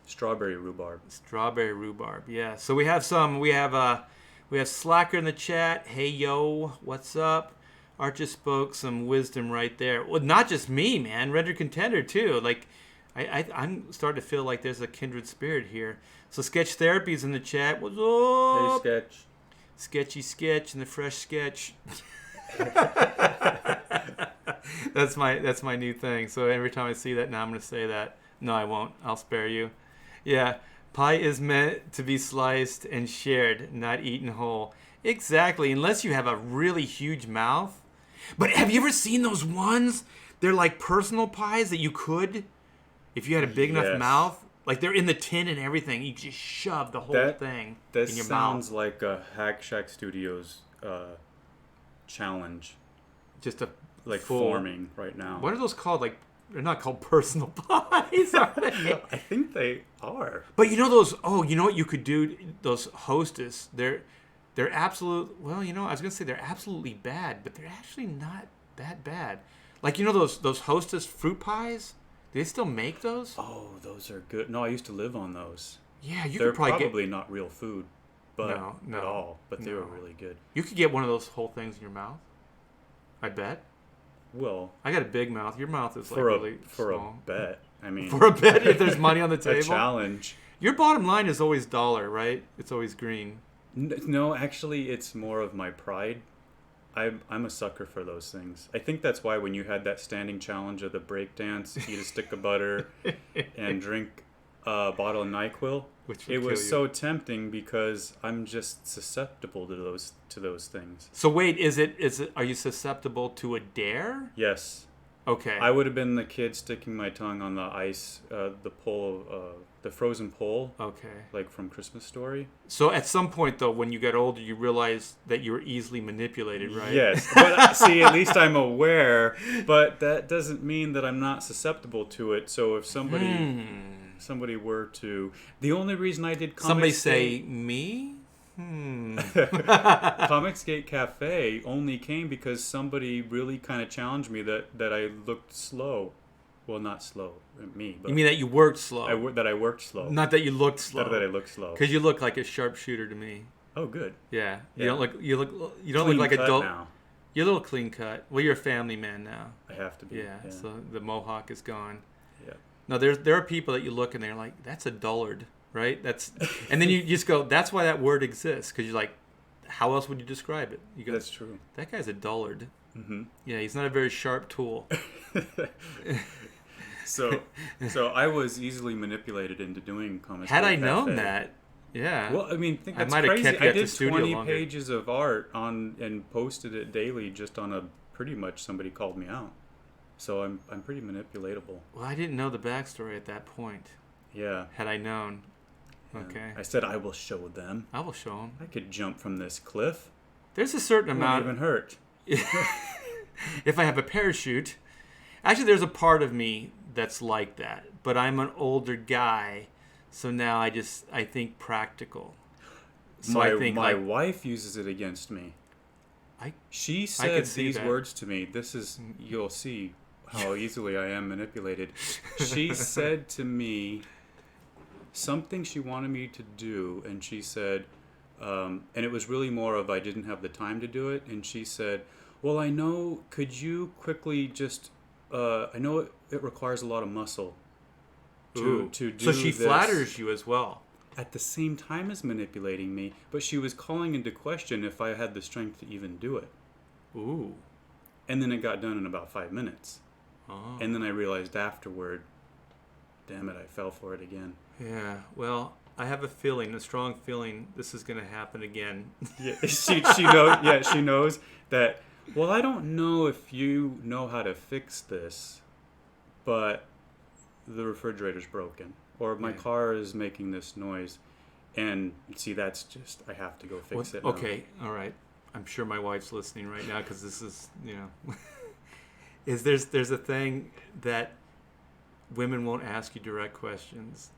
Strawberry rhubarb. Strawberry rhubarb. Yeah. So we have Slacker in the chat. Hey yo, what's up? Art just spoke some wisdom right there. Well, not just me, man. Render Contender too. Like, I'm starting to feel like there's a kindred spirit here. So Sketch Therapy's in the chat. What's up? Hey, Sketch. Sketchy Sketch and the Fresh Sketch. That's my new thing. So every time I see that now, I'm going to say that. No, I won't. I'll spare you. Yeah. Pie is meant to be sliced and shared, not eaten whole. Exactly. Unless you have a really huge mouth. But have you ever seen those ones? They're like personal pies that you could, if you had a big enough mouth. Like they're in the tin and everything. You just shove the whole thing in your mouth. That sounds like a Hack Shack Studios challenge. Just a forming right now. What are those called? Like, they're not called personal pies, are they? I think they are. But you know those? Oh, you know what you could do? Those Hostess. They're absolute. Well, I was gonna say they're absolutely bad, but they're actually not that bad. Like those Hostess fruit pies. Do they still make those? Oh, those are good. No, I used to live on those. Yeah, They're could probably not real food, but at all. But they were really good. You could get one of those whole things in your mouth. I bet. Well, I got a big mouth. Your mouth is really small. A bet. I mean, for a bet, if there's money on the table. A challenge. Your bottom line is always dollar, right? It's always green. No, actually, it's more of my pride. I'm a sucker for those things. I think that's why when you had that standing challenge of the breakdance, eat a stick of butter and drink a bottle of NyQuil, it was so tempting because I'm just susceptible to those things. So wait, are you susceptible to a dare? Yes. Okay. I would have been the kid sticking my tongue on the ice, the frozen pole. Okay. Like from Christmas Story. So at some point, though, when you got older, you realized that you were easily manipulated, right? Yes. But see, at least I'm aware. But that doesn't mean that I'm not susceptible to it. So if somebody were to, the only reain I did say me. Comicsgate Cafe only came because somebody really kind of challenged me that I looked slow. Well, not slow, me. But you mean that you worked slow? That I worked slow. Not that you looked slow. Not that I looked slow. Because you look like a sharpshooter to me. Oh, good. Yeah. You don't look like a dull. Now. You're a little clean cut. Well, you're a family man now. I have to be. Yeah. So the mohawk is gone. Yeah. No, there are people that you look and they're like, that's a dullard. Right? And then you just go, that's why that word exists. Because you're like, how else would you describe it? You go, that's true. That guy's a dullard. Mm-hmm. Yeah, he's not a very sharp tool. So I was easily manipulated into doing Comics. Had I known that, yeah. Well, I mean, think that's I might have crazy. kept you at the I did studio 20 longer. pages of art and posted it daily just on a pretty much somebody called me out. So I'm pretty manipulatable. Well, I didn't know the backstory at that point. Yeah. Had I known. And Okay. I said, I will show them. I will show him. I could jump from this cliff. There's a certain It won't amount. even hurt. If I have a parachute. Actually, there's a part of me that's like that. But I'm an older guy. So now I think practical. So my I think my like, wife uses it against me. She could said see these that. words to me. This is, you'll see how easily I am manipulated. She said to me something she wanted me to do, and she said, and it was really more of I didn't have the time to do it, and she said, well, I know, could you quickly just, I know it requires a lot of muscle to do so she this. flatters you as well. At the same time as manipulating me, but she was calling into question if I had the strength to even do it. Ooh. And then it got done in about 5 minutes. Oh. And then I realized afterward, damn it, I fell for it again. Yeah. Well, I have a strong feeling this is going to happen again. Yeah, she knows. Yeah, she knows that. Well, I don't know if you know how to fix this, but the refrigerator's broken, or my car is making this noise, and see, that's just, I have to go fix it now. Okay. All right. I'm sure my wife's listening right now because this is, there's a thing that women won't ask you direct questions.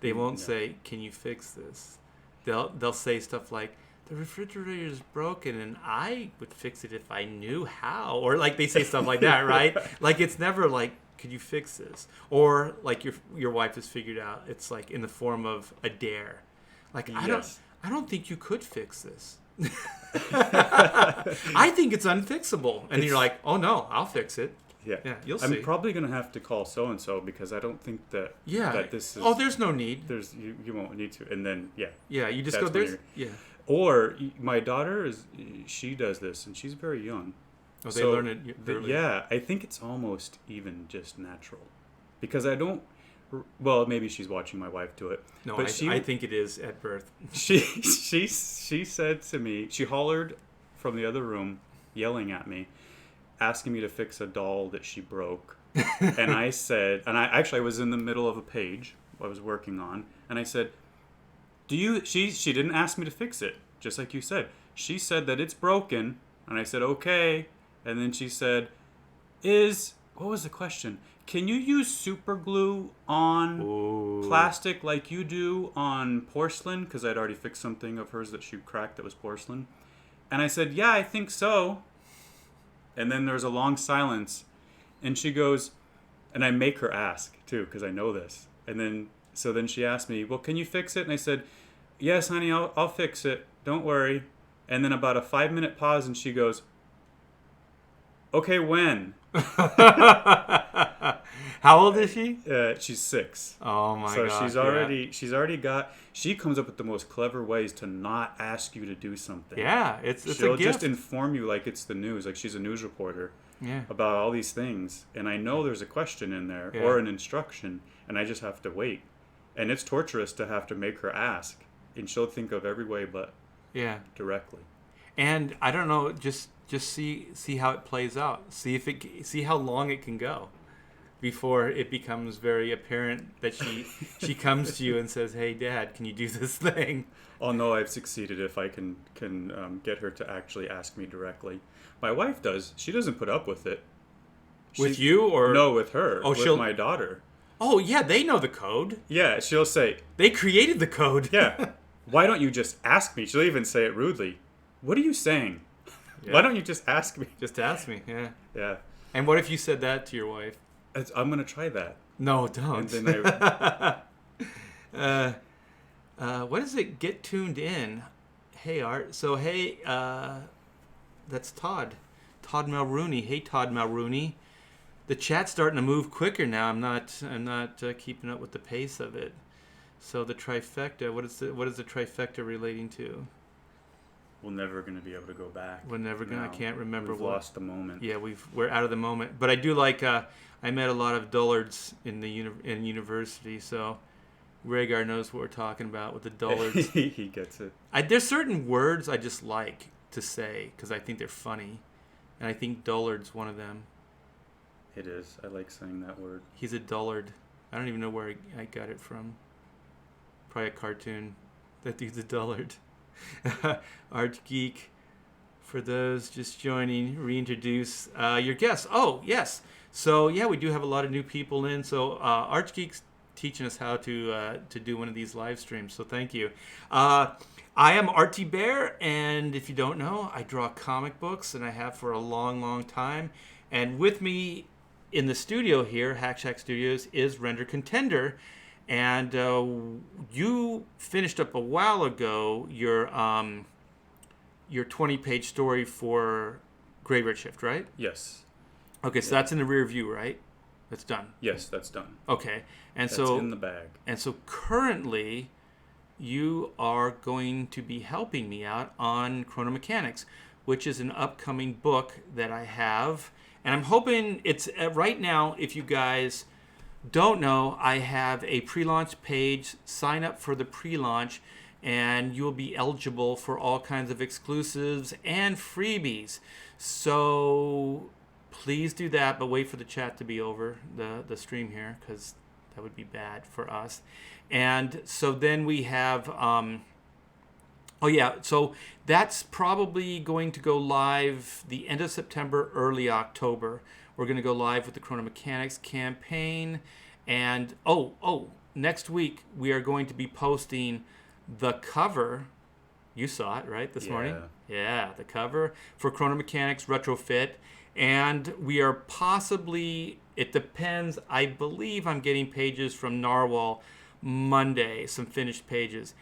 They won't say, "Can you fix this?" They'll say stuff like, "The refrigerator is broken, and I would fix it if I knew how," or like they say stuff like that, right? Like it's never like, "Could you fix this?" Or like your wife has figured out it's like in the form of a dare, like Yes. I don't think you could fix this. I think it's unfixable, and you're like, "Oh no, I'll fix it." Yeah, you'll see. I'm probably gonna have to call so and so because I don't think that that this is. Oh, there's no need. There's you won't need to, and then Yeah, you just That's go when there's. Yeah. Or my daughter she does this, and she's very young. Oh, they learn it early. Yeah, I think it's almost even just natural, because I don't. Well, maybe she's watching my wife do it. No, but I think it is at birth. She said to me, she hollered from the other room, yelling at me, asking me to fix a doll that she broke. And I said, I was in the middle of a page I was working on, and I said, she didn't ask me to fix it, just like you said. She said that it's broken, and I said, okay. And then she said, what was the question? Can you use super glue on plastic like you do on porcelain? Because I'd already fixed something of hers that she cracked that was porcelain. And I said, yeah, I think so. And then there's a long silence. And she goes, and I make her ask, too, because I know this. And then, so then she asked me, well, can you fix it? And I said, yes, honey, I'll fix it. Don't worry. And then about a 5-minute pause, and she goes, okay, when? How old is she? She's 6. Oh my god! So she's already she comes up with the most clever ways to not ask you to do something. Yeah, it's She'll a gift. just inform you like it's the news, like she's a news reporter. Yeah. About all these things, and I know there's a question in there or an instruction, and I just have to wait. And it's torturous to have to make her ask, and she'll think of every way but directly. And I don't know, just see how it plays out. See how long it can go before it becomes very apparent that she comes to you and says, "Hey, Dad, can you do this thing?" I'll know I've succeeded if I can get her to actually ask me directly. My wife does. She doesn't put up with it. With you or no, with her. Oh, with my daughter. Oh yeah, they know the code. Yeah, she'll say they created the code. Yeah. Why don't you just ask me? She'll even say it rudely. What are you saying? Yeah. Why don't you just ask me? Just ask me. Yeah. Yeah. And what if you said that to your wife? I'm gonna try that. No, don't. And then what is it? Get tuned in. Hey, Art. So, hey, that's Todd. Todd Mulrooney. Hey, Todd Mulrooney. The chat's starting to move quicker now. I'm not keeping up with the pace of it. So the trifecta. What is the trifecta relating to? We're never going to be able to go back. We're never going to. I can't remember. We've lost the moment. Yeah, we're out of the moment. But I do like. I met a lot of dullards in university, so Rhaegar knows what we're talking about with the dullards. He gets it. There's certain words I just like to say because I think they're funny, and I think dullard's one of them. It is. I like saying that word. He's a dullard. I don't even know where I got it from. Probably a cartoon. That dude's a dullard. Arch Geek. For those just joining, reintroduce your guests. Oh, yes. So, yeah, we do have a lot of new people in. So, Arch Geek's teaching us how to do one of these live streams. So, thank you. I am Artie Bear, and if you don't know, I draw comic books, and I have for a long, long time. And with me in the studio here, Hack Shack Studios, is Render Contender. And you finished up a while ago your 20-page story for Graveyard Shift, right? Yes. Okay, so that's in the rear view, right? That's done. Yes, that's done. Okay, and That's so in the bag. And so currently, you are going to be helping me out on Chronomechanics, which is an upcoming book that I have, and I'm hoping it's right now. If you guys don't know, I have a pre-launch page. Sign up for the pre-launch, and you'll be eligible for all kinds of exclusives and freebies. So please do that, but wait for the chat to be over, the stream here, because that would be bad for us. And so then we have, so that's probably going to go live the end of September, early October. We're going to go live with the Chronomechanics campaign. And, next week we are going to be posting the cover. You saw it, right, this morning? Yeah, the cover for Chronomechanics Retrofit. And we are possibly, it depends, I believe I'm getting pages from Narwhal Monday, some finished pages.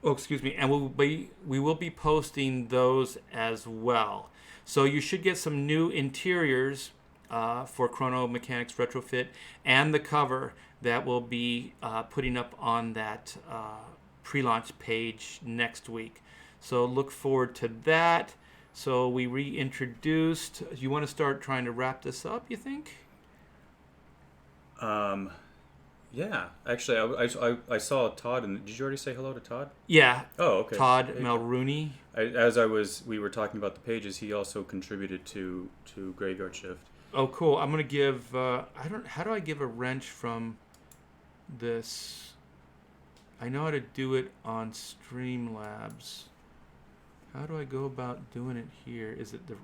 Oh, excuse me. And we will be posting those as well. So you should get some new interiors for Chronomechanics Retrofit and the cover that we'll be putting up on that pre-launch page next week. So look forward to that. So we reintroduced. You want to start trying to wrap this up, you think? Yeah. Actually, I saw Todd. And did you already say hello to Todd? Yeah. Oh, okay. Todd Mulrooney. We were talking about the pages. He also contributed to Graveyard Shift. Oh, cool. I'm gonna give. How do I give a wrench from this? I know how to do it on Streamlabs. How do I go about doing it here? Is it the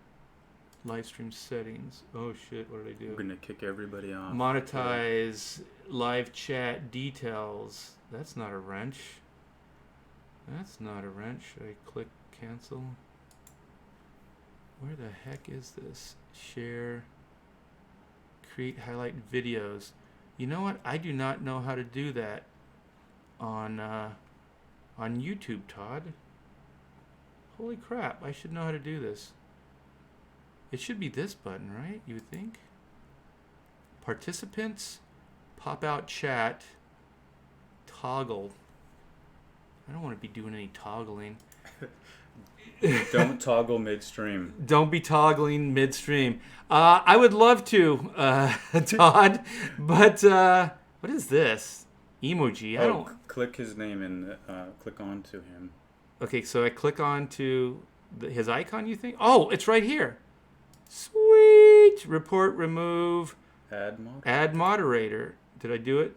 live stream settings? Oh shit! What did I do? We're gonna kick everybody off. Monetize live chat details. That's not a wrench. That's not a wrench. Should I click cancel? Where the heck is this? Share. Create highlight videos. You know what? I do not know how to do that on YouTube, Todd. Holy crap, I should know how to do this. It should be this button, right? You would think? Participants, pop out chat, toggle. I don't want to be doing any toggling. Don't toggle midstream. Don't be toggling midstream. I would love to, Todd, but what is this? Emoji. I don't. Click his name and click on to him. Okay, so I click on to his icon, you think? Oh, it's right here. Sweet. Report, remove. Add moderator. Did I do it?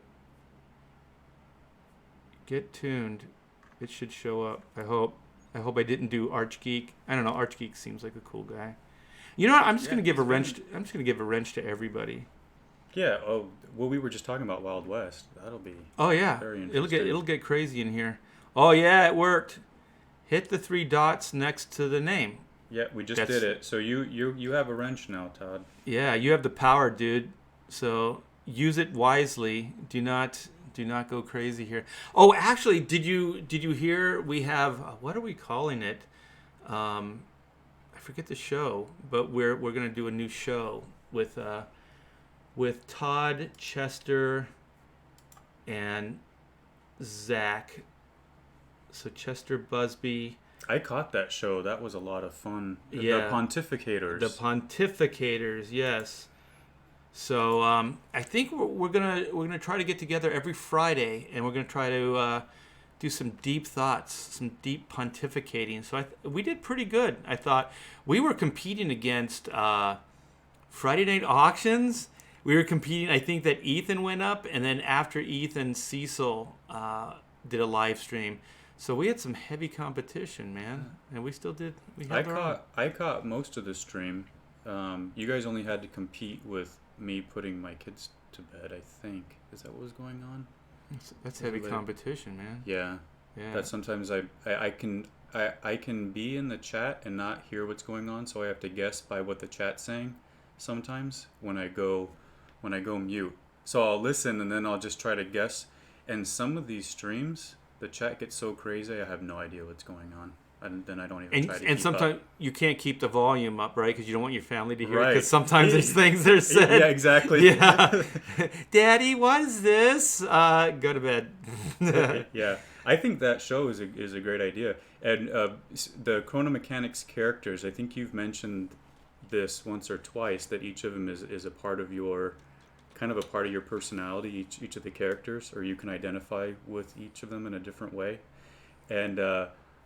Get tuned. It should show up, I hope. I hope I didn't do Arch Geek. I don't know. Arch Geek seems like a cool guy. You know what? I'm just gonna give a wrench. I'm just gonna give a wrench to everybody. Yeah. Oh, well, we were just talking about Wild West. That'll be. Oh yeah. Very interesting. It'll get crazy in here. Oh yeah, it worked. Hit the 3 dots next to the name. Yeah, we just did it. So you have a wrench now, Todd. Yeah, you have the power, dude. So use it wisely. Do not go crazy here. Oh, actually, did you hear we have what are we calling it? I forget the show, but we're gonna do a new show with Todd, Chester, and Zach. So Chester Busby. I caught that show. That was a lot of fun. Yeah. The Pontificators. The Pontificators, yes. So I think we're gonna try to get together every Friday, and we're gonna try to do some deep thoughts, some deep pontificating. So we did pretty good. I thought we were competing against Friday Night Auctions. We were competing. I think that Ethan went up, and then after Ethan, Cecil did a live stream. So we had some heavy competition, man, and we still did. We held our own. I caught most of the stream. You guys only had to compete with me putting my kids to bed, I think. Is that what was going on? That's heavy competition, man. Yeah. Yeah. That sometimes I can be in the chat and not hear what's going on, so I have to guess by what the chat's saying sometimes when I go mute. So I'll listen and then I'll just try to guess. And some of these streams, the chat gets so crazy I have no idea what's going on. And then I don't even try to keep And sometimes up. you can't keep the volume up, right? Because you don't want your family to hear it. Right. Because sometimes there's things that are said. Yeah, exactly. Yeah. Daddy, what is this? Go to bed. Yeah. I think that show is a great idea. And the Chrono Mechanics characters, I think you've mentioned this once or twice, that each of them is a part of your, kind of a part of your personality, each of the characters, or you can identify with each of them in a different way. And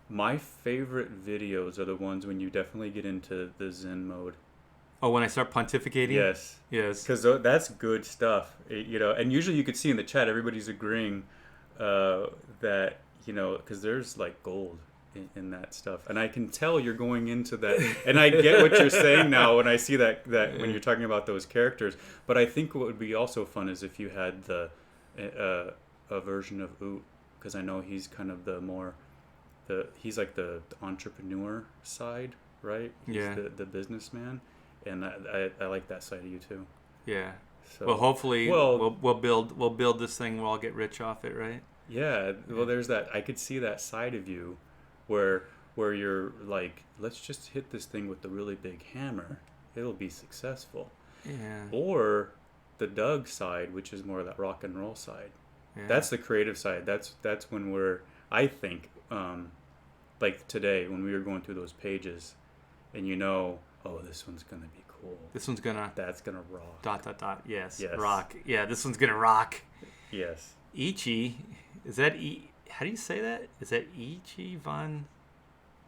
my favorite videos are the ones when you definitely get into the Zen mode. Oh, when I start pontificating? Yes. Yes. Because that's good stuff, and usually you could see in the chat, everybody's agreeing that, because there's like gold in that stuff. And I can tell you're going into that. And I get what you're saying now when I see that when you're talking about those characters. But I think what would be also fun is if you had a version of Oot, because I know he's kind of he's like the entrepreneur side, right? He's Yeah. the businessman. And I like that side of you too. Yeah. So, Well, hopefully we'll build this thing. We'll all get rich off it, right? Yeah. Well, there's that. I could see that side of you, where you're like, let's just hit this thing with the really big hammer. It'll be successful. Yeah. Or the Doug side, which is more of that rock and roll side. Yeah. That's the creative side. That's when I think, like today when we were going through those pages, and oh, this one's gonna be cool. This one's gonna. That's gonna rock. ... Yes. Yes. Rock. Yeah. This one's gonna rock. Yes. Ichi, is that How do you say that? Is that Ichi von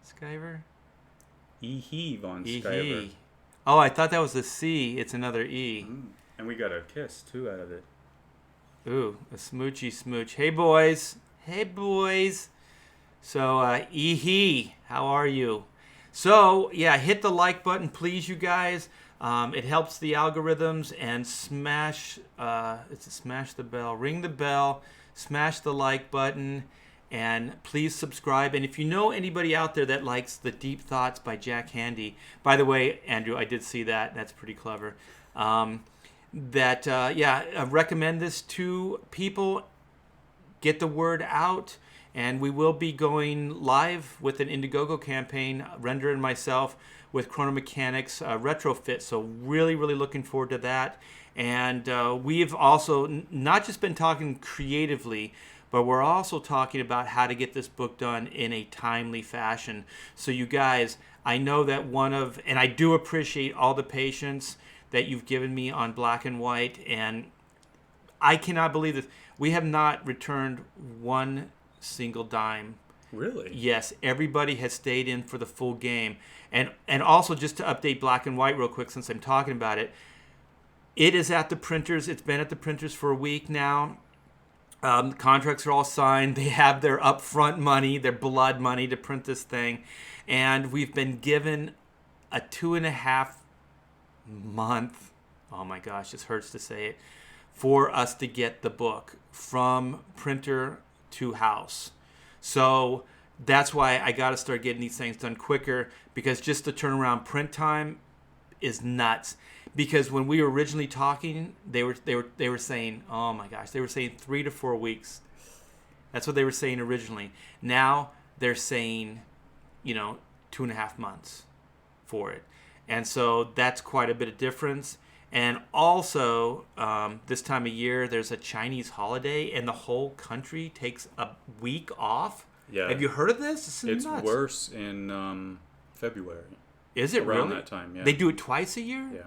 Skyver? Ehe von Skyver. Ehe. Oh, I thought that was a C. It's another E. And we got a kiss too out of it. Ooh, a smoochy smooch. Hey boys. Hey boys. So, Ehe, how are you? So, yeah, hit the like button, please, you guys. It helps the algorithms, and smash the bell, ring the bell, smash the like button, and please subscribe. And if you know anybody out there that likes the Deep Thoughts by Jack Handey, by the way, Andrew, I did see that. That's pretty clever. Recommend this to people. Get the word out. And we will be going live with an Indiegogo campaign, Render and myself, with Chrono Mechanics retrofit. So really, really looking forward to that. And we've also not just been talking creatively, but we're also talking about how to get this book done in a timely fashion. So you guys, I know that and I do appreciate all the patience that you've given me on Black and White. And I cannot believe this. We have not returned one single dime. Really? Yes, everybody has stayed in for the full game. And also, just to update Black and White real quick, since I'm talking about it, it is at the printers. It's been at the printers for a week now. The contracts are all signed. They have their upfront money, their blood money to print this thing. And we've been given a 2.5 month, oh my gosh, this hurts to say it, for us to get the book from printer to house. So that's why I got to start getting these things done quicker, because just the turnaround print time is nuts. Because when we were originally talking, they were saying, oh my gosh, they were saying 3 to 4 weeks. That's what they were saying originally. Now they're saying, 2.5 months for it. And so that's quite a bit of difference. And also, this time of year, there's a Chinese holiday, and the whole country takes a week off. Yeah. Have you heard of this? It's nuts. worse in February. Is it around really? that time? Yeah. They do it twice a year? Yeah.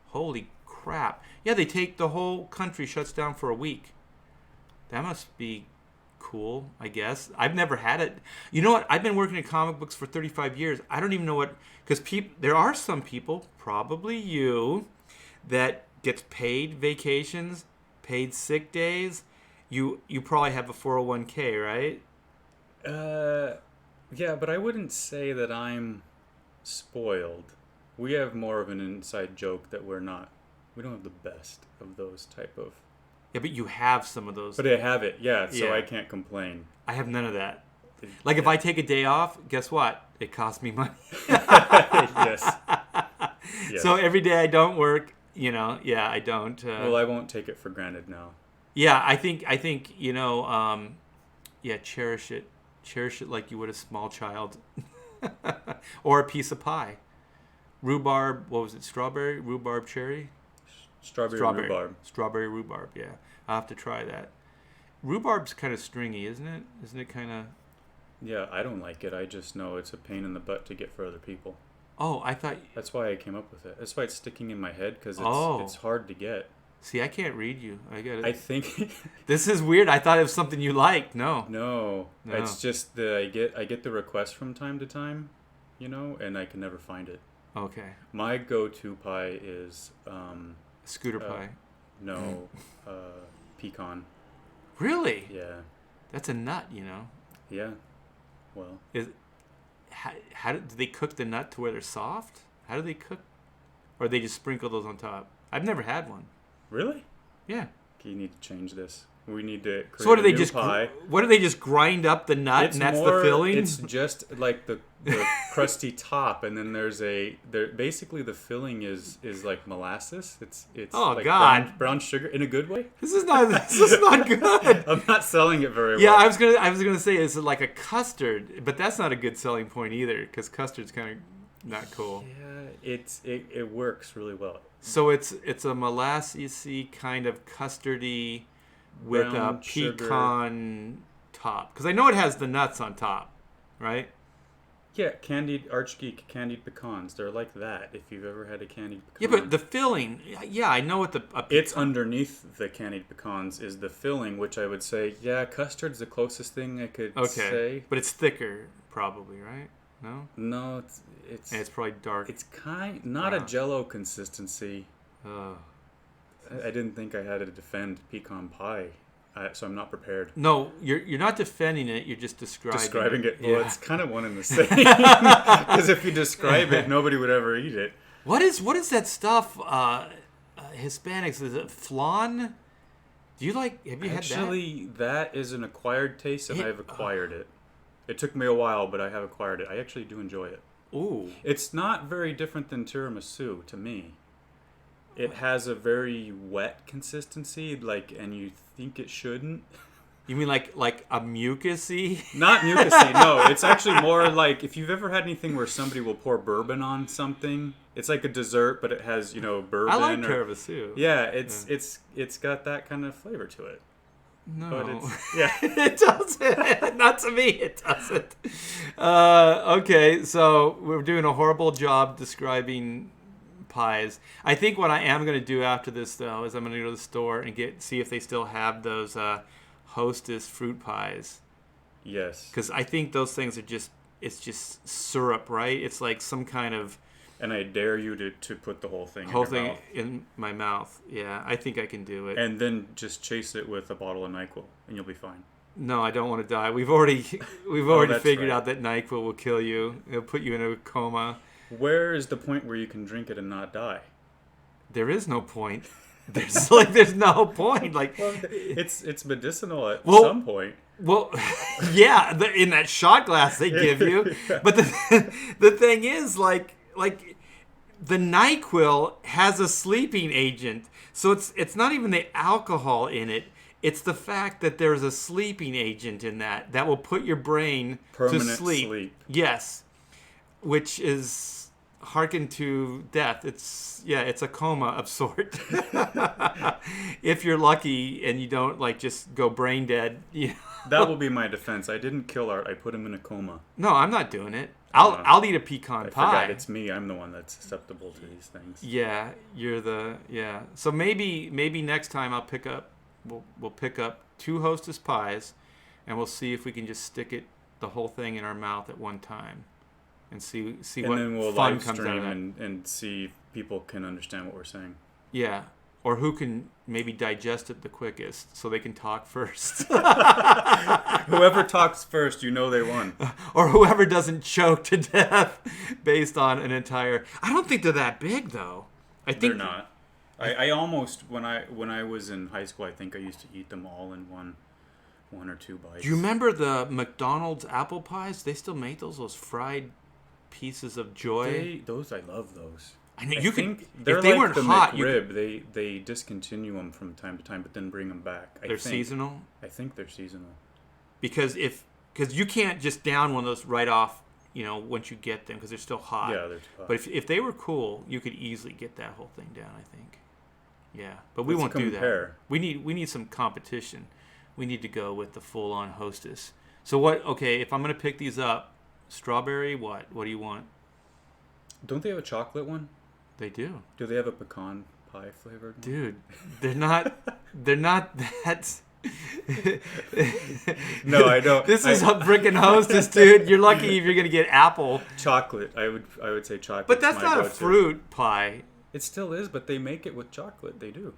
Holy crap. Yeah, they take the whole country shuts down for a week. That must be cool, I guess. I've never had it. You know what? I've been working in comic books for 35 years. I don't even know what... Because there are some people, probably you, that gets paid vacations, paid sick days, You probably have a 401k, right? Yeah, but I wouldn't say that I'm spoiled. We have more of an inside joke that we don't have the best of those type of. Yeah, but you have some of those. But I have it, yeah, so Yeah. I can't complain. I have none of that. Like if I take a day off, guess what? It costs me money. Yes. Yes. So every day I don't work, I don't. Well, I won't take it for granted now. Yeah, I think, cherish it. Cherish it like you would a small child. Or a piece of pie. Rhubarb, what was it? Strawberry? Rhubarb cherry? Strawberry rhubarb. Strawberry rhubarb, yeah. I'll have to try that. Rhubarb's kind of stringy, isn't it? Isn't it kind of... Yeah, I don't like it. I just know it's a pain in the butt to get for other people. Oh, I thought... That's why I came up with it. That's why it's sticking in my head, because it's hard to get. See, I can't read you. I think... This is weird. I thought it was something you liked. No. No. It's just that I get the request from time to time, and I can never find it. Okay. My go-to pie is... Scooter pie. No. Pecan. Really? Yeah. That's a nut, Yeah. Well. How do they cook the nut to where they're soft? How do they cook? Or they just sprinkle those on top? I've never had one. Really? Yeah. Okay, you need to change this. We need to create So what do they a new pie. What do they just grind up the nut and that's the filling? It's just like the crusty top, and then basically the filling is like molasses. It's oh like God, brown sugar in a good way. This is not good. I'm not selling it very well. Yeah, I was gonna say it's like a custard, but that's not a good selling point either because custard's kind of not cool. Yeah, it works really well. So it's a molassesy kind of custardy with Brown a pecan top, because I know it has the nuts on top, right? Yeah, candied pecans. They're like that. If you've ever had a candied pecan. Yeah, but the filling. Yeah, I know what it's underneath the candied pecans is the filling, which I would say, yeah, custard's the closest thing I could say. But it's thicker, probably, right? No. No, it's. And it's probably dark. It's not a Jello consistency. Oh. I didn't think I had to defend pecan pie, so I'm not prepared. No, you're not defending it. You're just describing it. Yeah. Well, it's kind of one and the same. Because if you describe it, nobody would ever eat it. What is that stuff? Hispanics, is it flan? Do you like? Have you had that? Actually, that is an acquired taste, and I've acquired it. It took me a while, but I have acquired it. I actually do enjoy it. Ooh. It's not very different than tiramisu to me. It has a very wet consistency, and you think it shouldn't. You mean like a mucusy? Not mucusy, no. It's actually more like if you've ever had anything where somebody will pour bourbon on something. It's like a dessert, but it has bourbon. I like tiramisu. Yeah, it's got that kind of flavor to it. No. But yeah. It doesn't. Not to me, it doesn't. Okay, so we're doing a horrible job describing pies. I think what I am going to do after this, though, is I'm going to go to the store and see if they still have those Hostess fruit pies. Yes. Because I think those things are it's just syrup, right? It's like some kind of... And I dare you to put the whole thing in my mouth. Yeah, I think I can do it. And then just chase it with a bottle of NyQuil, and you'll be fine. No, I don't want to die. We've already figured out that NyQuil will kill you. It'll put you in a coma. Where is the point where you can drink it and not die? There is no point. There's no point. Like, well, it's medicinal at some point. Well, yeah, in that shot glass they give you. Yeah. But the thing is, like the NyQuil has a sleeping agent, so it's not even the alcohol in it. It's the fact that there's a sleeping agent in that will put your brain to sleep. Yes, which is hearken to death. It's a coma of sort. If you're lucky and you don't just go brain dead. That will be my defense. I didn't kill Art. I put him in a coma. No, I'm not doing it. I'll eat a pecan pie. I forgot it's me. I'm the one that's susceptible to these things. Yeah, So maybe next time we'll pick up 2 Hostess pies, and we'll see if we can just stick the whole thing in our mouth at one time, and see what then we'll fun live comes out of stream that. and see if people can understand what we're saying. Yeah. or who can maybe digest it the quickest so they can talk first. Whoever talks first, you know they won. Or whoever doesn't choke to death based on an entire... I don't think they're that big, though. I think They're not. I almost, when I was in high school, I think I used to eat them all in one or two bites. Do you remember the McDonald's apple pies? They still make those fried pieces of joy. I love those. I know They're if they like weren't the hot, McRib. They discontinue them from time to time, but then bring them back. they're seasonal. I think they're seasonal. Because you can't just down one of those right off, once you get them because they're still hot. Yeah, they're too hot. But if they were cool, you could easily get that whole thing down, I think. Yeah, but we won't do that. We need some competition. We need to go with the full-on Hostess. So what? Okay, if I'm gonna pick these up, strawberry. What do you want? Don't they have a chocolate one? They do. Do they have a pecan pie flavored one? Dude, they're not. They're not that. No, I don't. This is a freaking Hostess, dude. You're lucky if you're gonna get apple. Chocolate. I would say chocolate. But that's not a fruit pie. It still is, but they make it with chocolate. They do.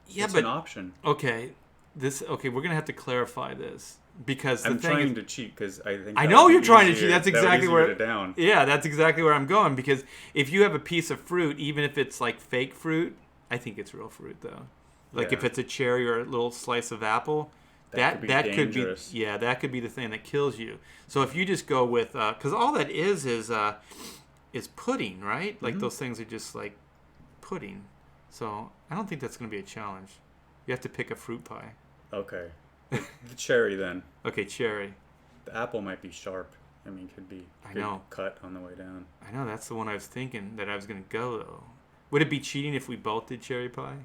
Yeah, it's but an option. Okay, we're gonna have to clarify this because I'm trying to cheat because I think I know you're trying to cheat. That's exactly where down. Yeah, that's exactly where I'm going because if you have a piece of fruit, even if it's like fake fruit, I think it's real fruit though. Like if it's a cherry or a little slice of apple, that could be that could be the thing that kills you. So if you just go with because all that is pudding, right? Like those things are just like pudding. So I don't think that's going to be a challenge. You have to pick a fruit pie. Okay. The cherry then. Okay, cherry. The apple might be sharp. I mean, could be cut on the way down. I know, that's the one I was thinking that I was going to go, though. Would it be cheating if we both did cherry pie?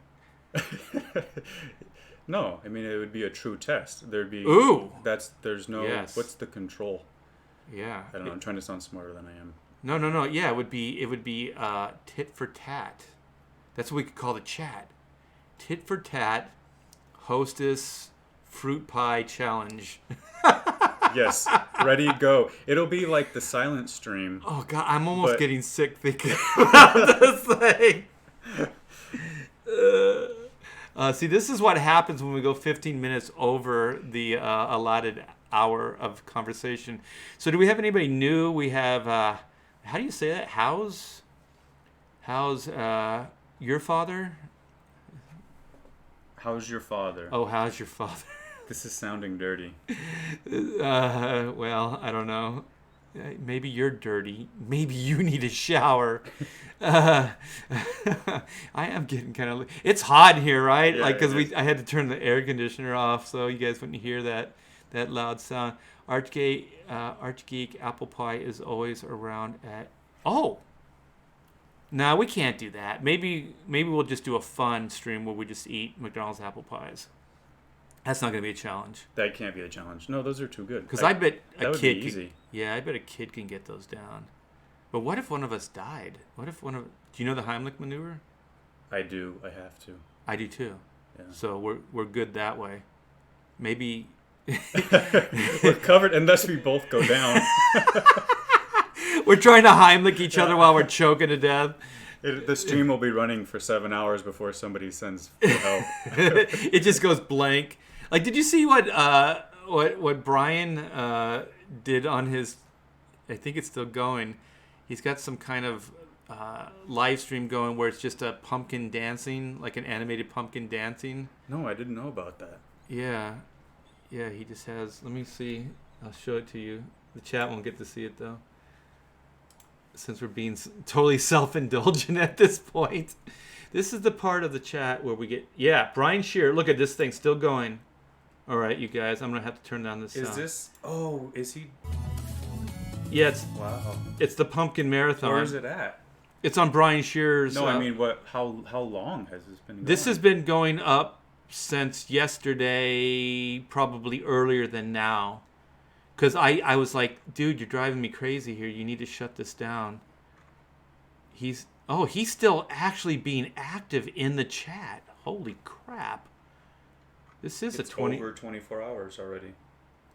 No, I mean, it would be a true test. There'd be... Ooh! There's no... Yes. What's the control? Yeah. I don't know. I'm trying to sound smarter than I am. No. Yeah, it would be tit for tat. That's what we could call the chat. Tit for tat, Hostess, fruit pie challenge. Yes, ready, go. It'll be like the silent stream. Oh, God, I'm almost getting sick thinking about this thing. See, this is what happens when we go 15 minutes over the allotted hour of conversation. So do we have anybody new? We have, how do you say that? How's your father? How's your father? Oh, how's your father? This is sounding dirty. Well, I don't know. Maybe you're dirty. Maybe you need a shower. I am getting kind of... It's hot here, right? Yeah, like, because I had to turn the air conditioner off so you guys wouldn't hear that loud sound. Archgeek apple pie is always around at... Oh! No, we can't do that. Maybe we'll just do a fun stream where we just eat McDonald's apple pies. That's not going to be a challenge. That can't be a challenge. No, those are too good. Because I bet a kid be easy. I bet a kid can get those down. But what if one of us died? What if do you know the Heimlich maneuver? I do. I have to. I do too. Yeah. So we're good that way. Maybe we're covered unless we both go down. We're trying to Heimlich each other while we're choking to death. The stream will be running for 7 hours before somebody sends for help. It just goes blank. Like, did you see what Brian did on his? I think it's still going. He's got some kind of live stream going where it's just a pumpkin dancing, like an animated pumpkin dancing. No, I didn't know about that. Yeah, he just has. Let me see. I'll show it to you. The chat won't get to see it though, since we're being totally self-indulgent at this point. This is the part of the chat where we get... Yeah, Brian Shearer. Look at this thing still going. All right, you guys. I'm going to have to turn down this sound. Is this... Oh, is he... Yeah, it's... Wow. It's the Pumpkin Marathon. Where is it at? It's on Brian Shearer's... No, I mean, what? How long has this been going? This has been going up since yesterday, probably earlier than now. Because I was like, dude, you're driving me crazy here. You need to shut this down. He's still actually being active in the chat. Holy crap. This is it's over 24 hours already.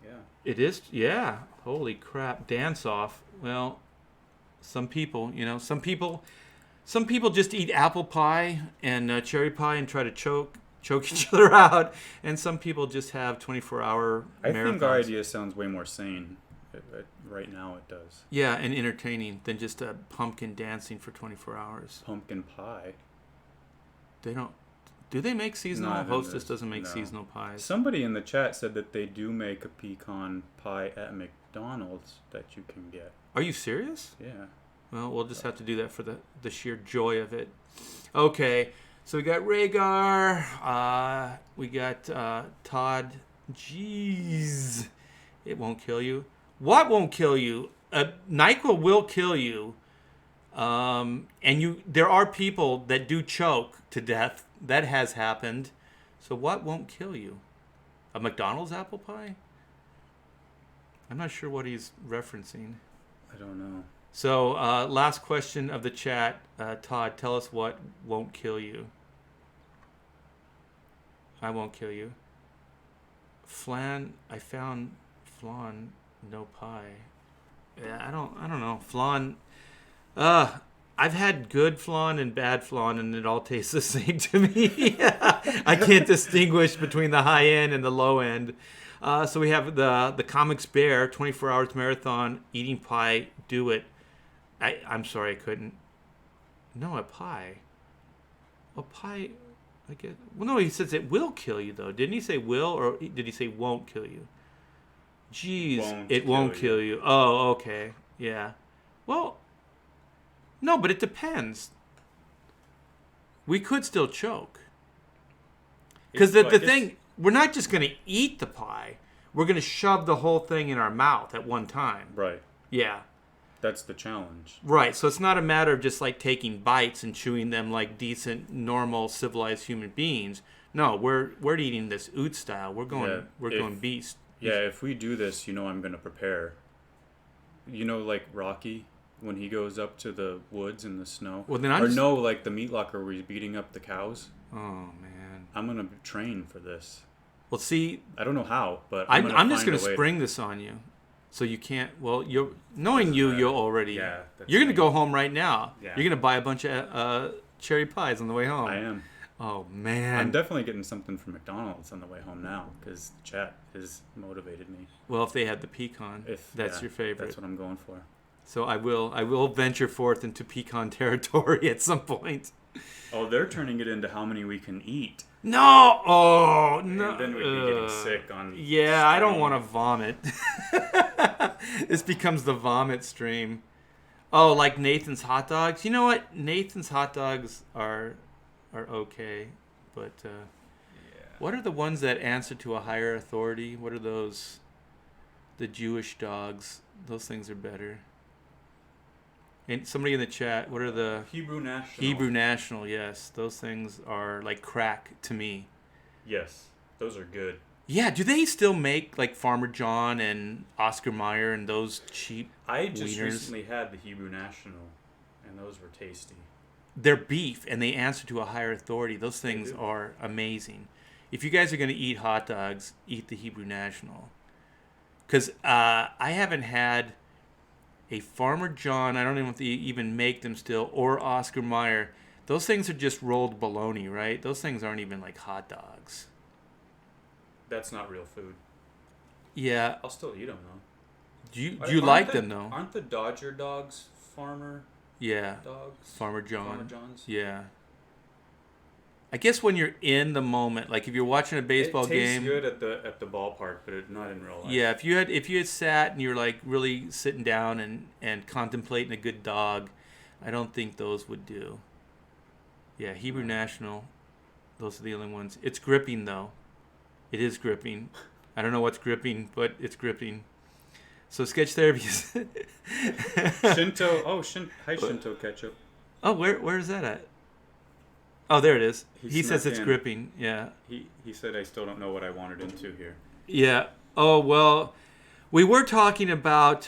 Yeah. It is, yeah. Holy crap. Dance off. Well, some people, Some people just eat apple pie and cherry pie and try to choke each other out, and some people just have 24-hour I marathons. think our idea sounds way more sane. Right now it does. Yeah, and entertaining than just a pumpkin dancing for 24 hours. Pumpkin pie. They don't. Do they make seasonal? Not in Hostess this, doesn't make no. seasonal pies. Somebody in the chat said that they do make a pecan pie at McDonald's that you can get. Are you serious? Yeah. Well, we'll just have to do that for the sheer joy of it. Okay, so we got Rhaegar. We got Todd. Jeez. It won't kill you. What won't kill you? NyQuil will kill you. And there are people that do choke to death. That has happened. So what won't kill you? A McDonald's apple pie? I'm not sure what he's referencing. I don't know. So last question of the chat. Todd, tell us what won't kill you. I won't kill you. Flan, I found flan, no pie. Yeah, I don't know. Flan, I've had good flan and bad flan, and it all tastes the same to me. I can't distinguish between the high end and the low end. So we have the Comics Bear, 24 hours marathon, eating pie, do it. I'm sorry, I couldn't. No, a pie. A pie, I guess. Well, no, he says it will kill you, though. Didn't he say will, or did he say won't kill you? Jeez, it won't kill you. Oh, okay. Yeah. Well, no, but it depends. We could still choke. Because the thing, we're not just going to eat the pie. We're going to shove the whole thing in our mouth at one time. Right. Yeah. That's the challenge. Right. So it's not a matter of just like taking bites and chewing them like decent, normal, civilized human beings. No, we're eating this oot style. We're going beast. Yeah, if we do this, I'm going to prepare. Like Rocky, when he goes up to the woods in the snow. Well, then like the meat locker where he's beating up the cows. Oh man. I'm going to train for this. Well, see, I don't know how, but I'm just going to spring this on you. So you can't. Well, you'll already. Yeah. You're going to go home right now. Yeah. You're going to buy a bunch of cherry pies on the way home. I am. Oh man. I'm definitely getting something from McDonald's on the way home now because the chat has motivated me. Well, if they had the pecan, that's your favorite. That's what I'm going for. So I will venture forth into pecan territory at some point. Oh, they're turning it into how many we can eat. No! Oh, no. And then we'd be getting sick on... Yeah, stream. I don't want to vomit. This becomes the vomit stream. Oh, like Nathan's hot dogs? You know what? Nathan's hot dogs are okay. But what are the ones that answer to a higher authority? What are those? The Jewish dogs. Those things are better. And somebody in the chat, what are the... Hebrew National. Hebrew National, yes. Those things are like crack to me. Yes, those are good. Yeah, do they still make like Farmer John and Oscar Mayer and those cheap I just wieners? recently had the Hebrew National, and those were tasty. They're beef, and they answer to a higher authority. Those things are amazing. If you guys are going to eat hot dogs, eat the Hebrew National. Because I haven't had... a Farmer John, I don't even know if they even make them still, or Oscar Mayer. Those things are just rolled bologna, right? Those things aren't even like hot dogs. That's not real food. Yeah. I'll still eat them, though. Do you like them, though? Aren't the Dodger dogs farmer dogs? Farmer John. Farmer John's? Yeah. I guess when you're in the moment, like if you're watching a baseball game, it tastes good at the ballpark, but not in real life. Yeah, if you had sat and you're like really sitting down and contemplating a good dog, I don't think those would do. Yeah, Hebrew National, those are the only ones. It's gripping though. It is gripping. I don't know what's gripping, but it's gripping. So sketch therapy is Shinto. Oh, hi Shinto ketchup. Oh, where is that at? Oh, there it is. He snuck says it's in. gripping. Yeah. He said I still don't know what I wandered into here. Yeah. Oh, well, we were talking about,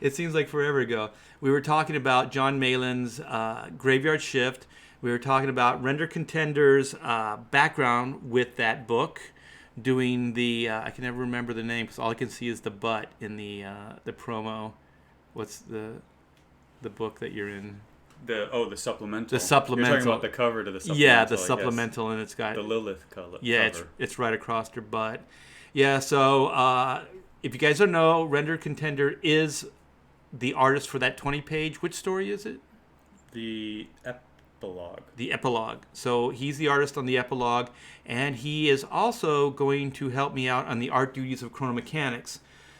it seems like forever ago, we were talking about John Malin's Graveyard Shift. We were talking about Render Contender's background with that book, doing the, I can never remember the name because all I can see is the butt in the promo. What's the book that you're in? The supplemental. The supplemental. You're talking about the cover to the supplemental. Yeah, the supplemental, and it's got the Lilith color. Yeah, cover. it's right across her butt. Yeah, so if you guys don't know, Render Contender is the artist for that 20-page. Which story is it? The epilogue. The epilogue. So he's the artist on the epilogue, and he is also going to help me out on the art duties of chronomechanics.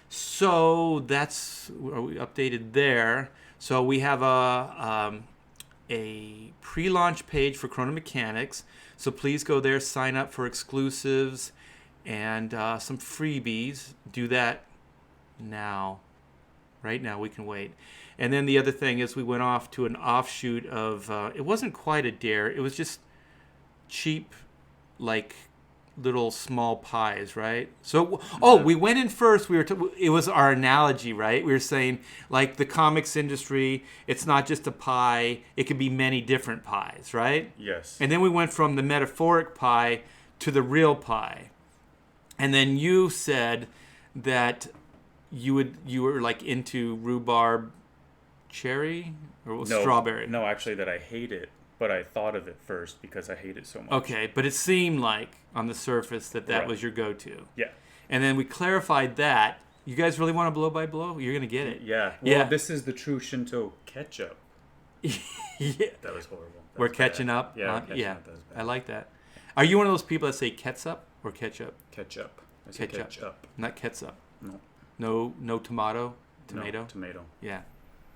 So that's we updated there. So we have a pre-launch page for chronomechanics. So please go there, sign up for exclusives and some freebies. Do that now. Right now, we can wait. And then the other thing is we went off to an offshoot of, it wasn't quite a dare. It was just cheap, like little small pies, right? So, we went in first. It was our analogy, right? We were saying, like the comics industry, it's not just a pie. It could be many different pies, right? Yes. And then we went from the metaphoric pie to the real pie. And then you said that you were like into rhubarb cherry or strawberry. No, actually that I hate it, but I thought of it first because I hate it so much. Okay, but it seemed like on the surface that Right. was your go-to. Yeah. And then we clarified that. You guys really want a blow by blow? You're going to get it. Yeah. Well, Yeah. this is the true Shinto ketchup. Yeah. That was horrible. That We're was catching bad. up. Yeah, huh? catching Yeah. up. That was bad. I like that. Are you one of those people that say ketchup or ketchup? Ketchup. I say Ketchup. ketchup. Not ketchup. No. No tomato? Tomato? No, tomato. Yeah.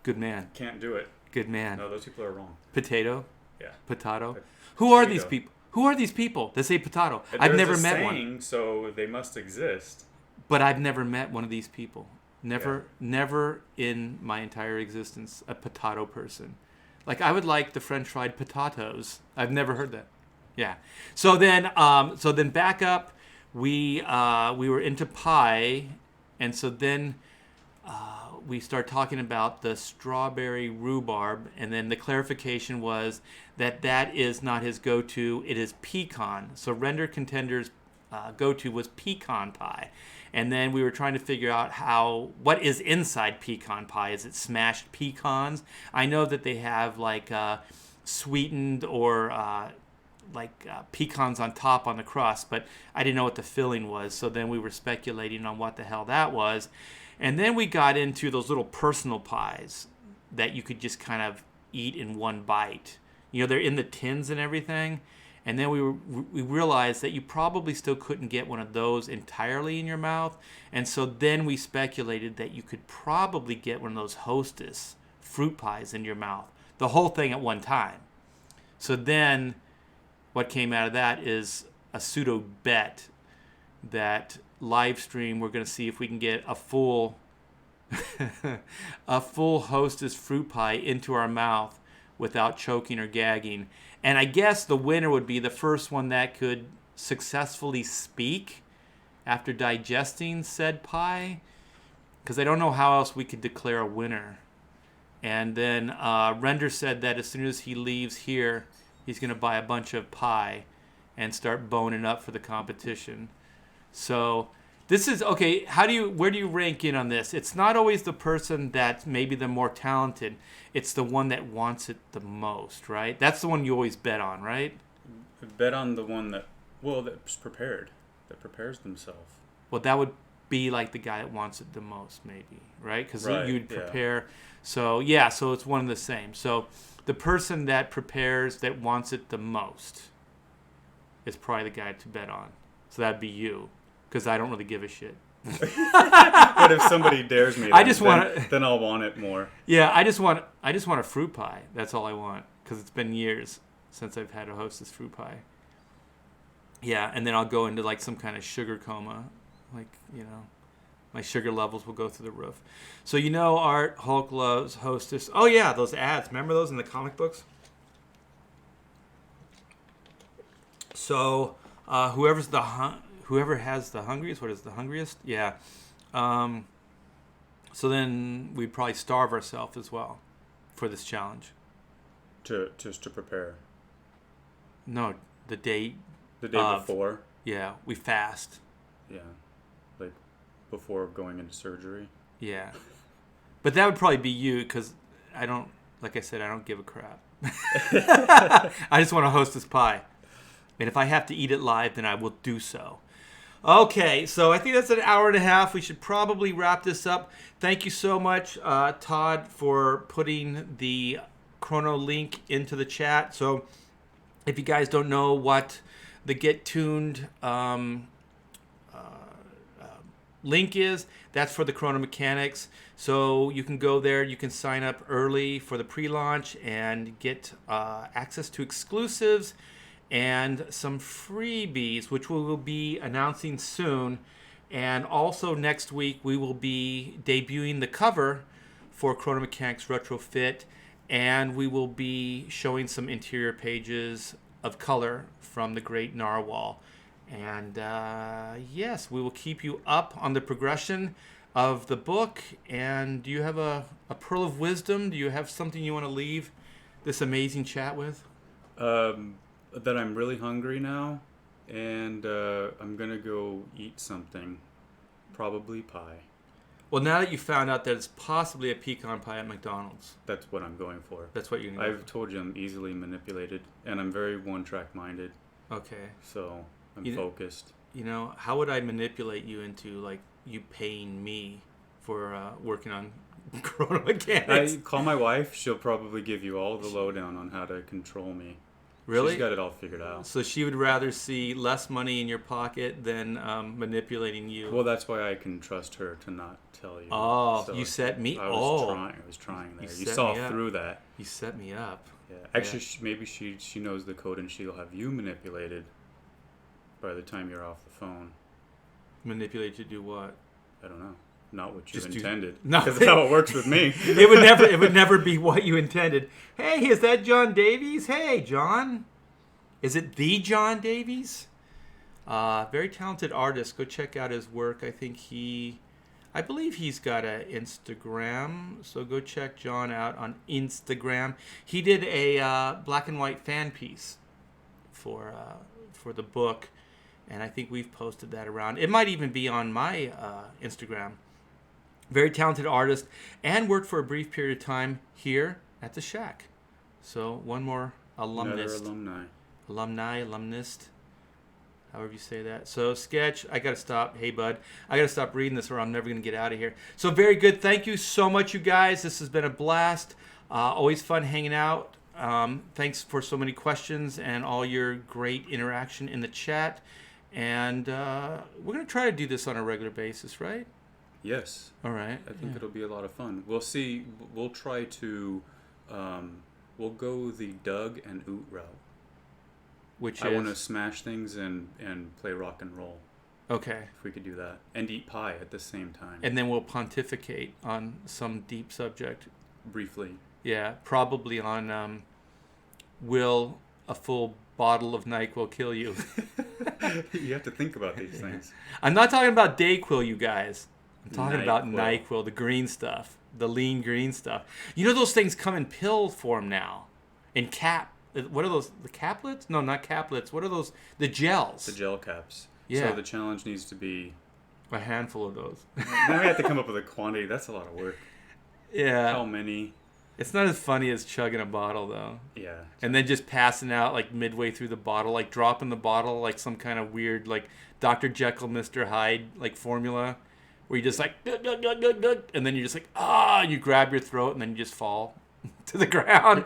Good man. Can't do it. Good man. No, those people are wrong. Potato? Yeah. Potato? Potato. Who are these people? Who are these people that say potato? I've never met saying, one. So they must exist. But I've never met one of these people. Never in my entire existence a potato person. Like I would like the French fried potatoes. I've never heard that. Yeah. So then back up. We were into pie, and so then we start talking about the strawberry rhubarb, and then the clarification was that is not his go-to. It is pecan. So Render Contender's go-to was pecan pie. And then we were trying to figure out what is inside pecan pie. Is it smashed pecans? I know that they have like sweetened or pecans on top on the crust, but I didn't know what the filling was. So then we were speculating on what the hell that was. And then we got into those little personal pies that you could just kind of eat in one bite. You know, they're in the tins and everything. And then we realized that you probably still couldn't get one of those entirely in your mouth. And so then we speculated that you could probably get one of those Hostess fruit pies in your mouth. The whole thing at one time. So then what came out of that is a pseudo bet that live stream we're going to see if we can get a full Hostess fruit pie into our mouth without choking or gagging. And I guess the winner would be the first one that could successfully speak after digesting said pie, because I don't know how else we could declare a winner. And then Render said that as soon as he leaves here, he's going to buy a bunch of pie and start boning up for the competition. So this is okay. Where do you rank in on this? It's not always the person that's maybe the more talented. It's the one that wants it the most, right? That's the one you always bet on, right? Bet on the one that's prepared, that prepares themselves. Well, that would be like the guy that wants it the most, maybe, right? Because you'd prepare. Yeah. So it's one and the same. So the person that prepares, that wants it the most, is probably the guy to bet on. So that'd be you, because I don't really give a shit. But if somebody dares me, then I'll want it more. Yeah, I just want a fruit pie. That's all I want, because it's been years since I've had a Hostess fruit pie. Yeah, and then I'll go into like some kind of sugar coma, like my sugar levels will go through the roof. So Art Hulk loves Hostess. Oh yeah, those ads. Remember those in the comic books? So whoever has the hungriest, what is the hungriest? Yeah. So then we'd probably starve ourselves as well for this challenge. To prepare. No, the day before. Yeah, we fast. Yeah, like before going into surgery. Yeah, but that would probably be you, because I don't Like I said, I don't give a crap. I just want to host this pie. And if I have to eat it live, then I will do so. Okay, so I think that's an hour and a half. We should probably wrap this up. Thank you so much, Todd, for putting the Chrono link into the chat. So if you guys don't know what the Get Tuned link is, that's for the Chrono Mechanics. So you can go there, you can sign up early for the pre-launch and get access to exclusives and some freebies, which we will be announcing soon. And also next week, we will be debuting the cover for Chrono Mechanics Retrofit, and we will be showing some interior pages of color from the Great Narwhal. And yes, we will keep you up on the progression of the book. And do you have a pearl of wisdom? Do you have something you want to leave this amazing chat with? That I'm really hungry now, and I'm gonna go eat something, probably pie. Well, now that you found out that it's possibly a pecan pie at McDonald's, That's what I'm going for. that's what you're going to I've told you I'm easily manipulated, and I'm very one-track minded, Okay. so I'm You- focused. You know, how would I manipulate you into, like, you paying me for working on Chrono Mechanics? I call my wife; she'll probably give you all the lowdown on how to control me. Really? She's got it all figured out. So she would rather see less money in your pocket than manipulating you. Well, that's why I can trust her to not tell you. Oh, So you set me. I was trying there. You set saw me up. through that. You set me up. Yeah. Actually, maybe she knows the code and she'll have you manipulated by the time you're off the phone. Manipulate to do what? I don't know. Not what you Just intended. No. Because that's how it works with me. It would never be what you intended. Hey, is that John Davies? Hey, John. Is it the John Davies? Very talented artist. Go check out his work. I believe he's got an Instagram. So go check John out on Instagram. He did a black and white fan piece for the book, and I think we've posted that around. It might even be on my Instagram. Very talented artist, and worked for a brief period of time here at the Shack. So one more alumnus. Another Alumnist, however you say that. So Sketch, I gotta stop. Hey bud, I gotta stop reading this or I'm never gonna get out of here. So very good. Thank you so much, you guys. This has been a blast. Always fun hanging out. Thanks for so many questions and all your great interaction in the chat. And we're gonna try to do this on a regular basis, right? Yes. All right. I think it'll be a lot of fun. We'll see. We'll try to. We'll go the Doug and Oot route. Which I is want to smash things and play rock and roll. okay. If we could do that. And eat pie at the same time. And then we'll pontificate on some deep subject. Briefly. Yeah, probably on will a full bottle of NyQuil kill you? You have to think about these things. I'm not talking about Dayquil, you guys. I'm talking about NyQuil. NyQuil, the green stuff, the lean green stuff. You know those things come in pill form now, in what are those? The caplets? No, not caplets. What are those? The gels. The gel caps. Yeah. So the challenge needs to be. A handful of those. Now we have to come up with a quantity. That's a lot of work. Yeah. How many? It's not as funny as chugging a bottle though. Yeah. And then just passing out like midway through the bottle, like dropping the bottle like some kind of weird like Dr. Jekyll, Mr. Hyde like formula, where you just like "Dug, dug, dug, dug, dug," and then you just like and you grab your throat and then you just fall to the ground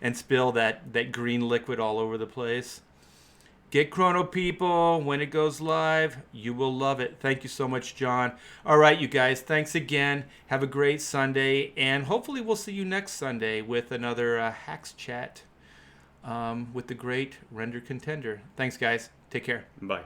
and spill that green liquid all over the place. Get Chrono, people. When it goes live, you will love it. Thank you so much, John. All right, you guys. Thanks again. Have a great Sunday. And hopefully we'll see you next Sunday with another Hacks Chat with the great Render Contender. Thanks, guys. Take care. Bye.